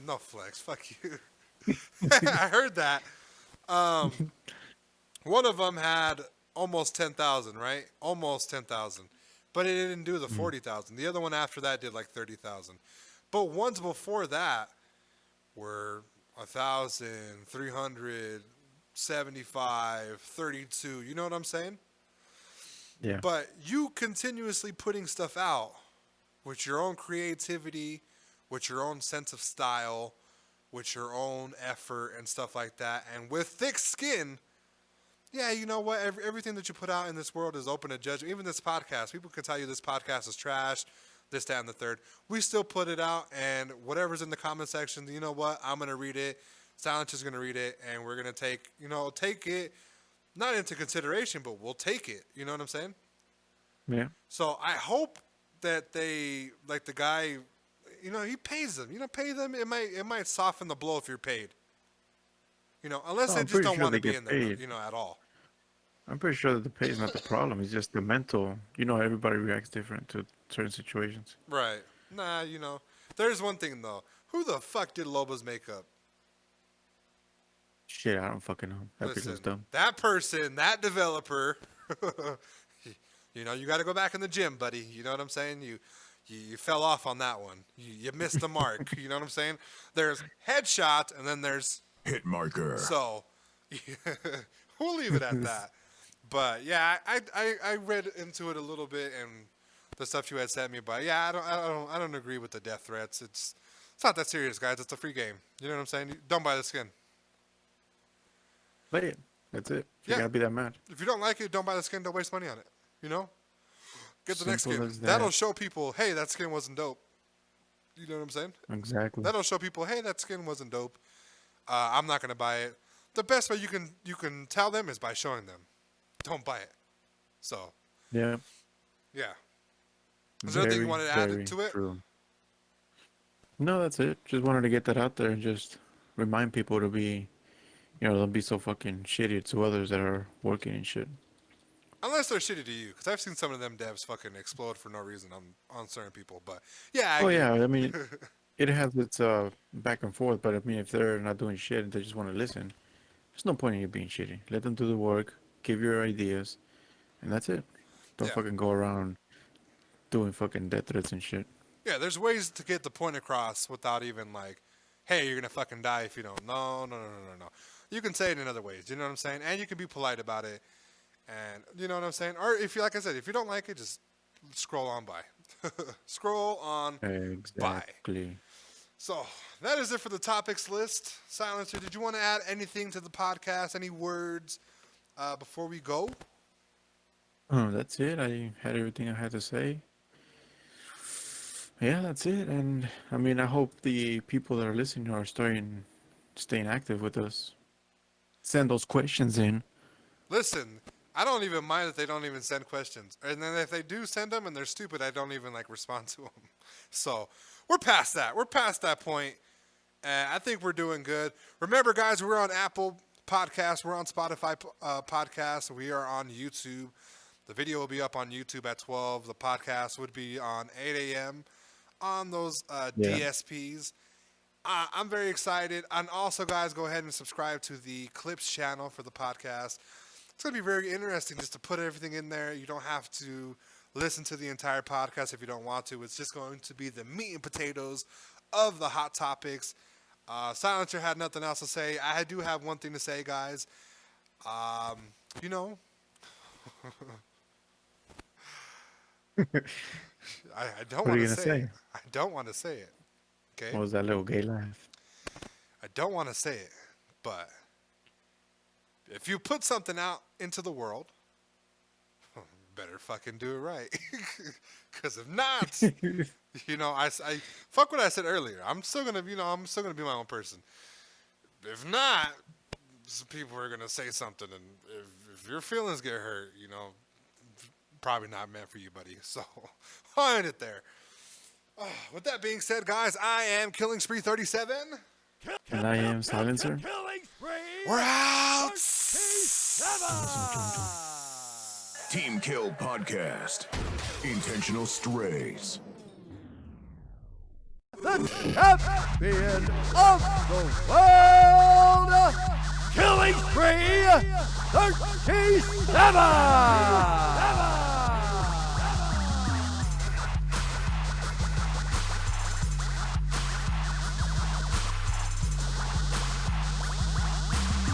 no flex. Fuck you. I heard that. Um, one of them had almost 10,000, right? Almost 10,000, but it didn't do the Mm. 40,000. The other one after that did like 30,000, but ones before that were 1,000, 375, 32. You know what I'm saying? Yeah. But you continuously putting stuff out with your own creativity, with your own sense of style, with your own effort and stuff like that, and with thick skin, yeah, you know what? Everything that you put out in this world is open to judgment. Even this podcast, people can tell you this podcast is trash, this, that, and the third. We still put it out, and whatever's in the comment section, you know what? I'm gonna read it. Silence is gonna read it, and we're gonna take it not into consideration, but we'll take it. You know what I'm saying? Yeah. So I hope that they like the guy. He pays them. Pay them. It might soften the blow if you're paid. Unless No, they I'm just pretty don't sure want to they be get in there, paid. at all. I'm pretty sure that the pay is not the problem. It's just the mental. Everybody reacts different to certain situations. Right. Nah, There's one thing though. Who the fuck did Loba's makeup? Shit, I don't fucking know. That bitch Listen, looks dumb. that person, that developer, you got to go back in the gym, buddy. You know what I'm saying? You fell off on that one. You missed the mark. You know what I'm saying? There's headshot, and then there's Hit marker. so. We'll leave it at that. But yeah, I read into it a little bit and the stuff you had sent me. But yeah, I don't agree with the death threats. It's not that serious, guys. It's a free game. You know what I'm saying? Don't buy the skin. Play it. That's it. You Yeah. gotta be that mad. If you don't like it, don't buy the skin. Don't waste money on it. Get the next Simple skin. as That'll that. show people, hey, that skin wasn't dope. You know what I'm saying? Exactly. That'll show people, hey, that skin wasn't dope. I'm not gonna buy it. The best way you can tell them is by showing them. Don't buy it. So Yeah. yeah. Is there anything you wanted to add very to it? true. No, that's it. Just wanted to get that out there and just remind people to be, don't be so fucking shitty to others that are working and shit. Unless they're shitty to you, because I've seen some of them devs fucking explode for no reason on certain people. But yeah, I Oh agree. yeah, I mean, it has its back and forth, but I mean, if they're not doing shit and they just want to listen, there's no point in you being shitty. Let them do the work, give your ideas, and that's it. Don't Yeah. fucking go around doing fucking death threats and shit. Yeah, there's ways to get the point across without even like, hey, you're gonna fucking die if you don't. No, no, no, no, no, no. You can say it in other ways. You know what I'm saying? And you can be polite about it. And you know what I'm saying? Or if you, like I said, if you don't like it, just scroll on by. Scroll on by. Exactly. So that is it for the topics list. Silencer, did you want to add anything to the podcast? Any words before we go? Oh, that's it. I had everything I had to say. Yeah, that's it. And I mean, I hope the people that are listening are staying active with us. Send those questions in. Listen, I don't even mind if they don't even send questions. And then if they do send them and they're stupid, I don't even like respond to them. So we're past that. We're past that point. I think we're doing good. Remember, guys, we're on Apple Podcasts. We're on Spotify Podcasts. We are on YouTube. The video will be up on YouTube at 12. The podcast would be on 8 a.m. on those DSPs. I'm very excited. And also, guys, go ahead and subscribe to the Clips channel for the podcast. It's going to be very interesting just to put everything in there. You don't have to listen to the entire podcast if you don't want to. It's just going to be the meat and potatoes of the hot topics. Silencer had nothing else to say. I do have one thing to say, guys. I don't What are want you to gonna say say? it. I don't want to say it. Okay? What was that little gay laugh? I don't want to say it, but if you put something out into the world, better fucking do it right. Because if not, I fuck what I said earlier. I'm still gonna, I'm still gonna be my own person. If not, some people are gonna say something, and if your feelings get hurt, probably not meant for you, buddy. So I'll end it there. With that being said, guys, I am Killing Spree 37. And I am Silencer. We're out. Team Kill Podcast. Intentional Strays. The champion of the world, Killing Spree 37!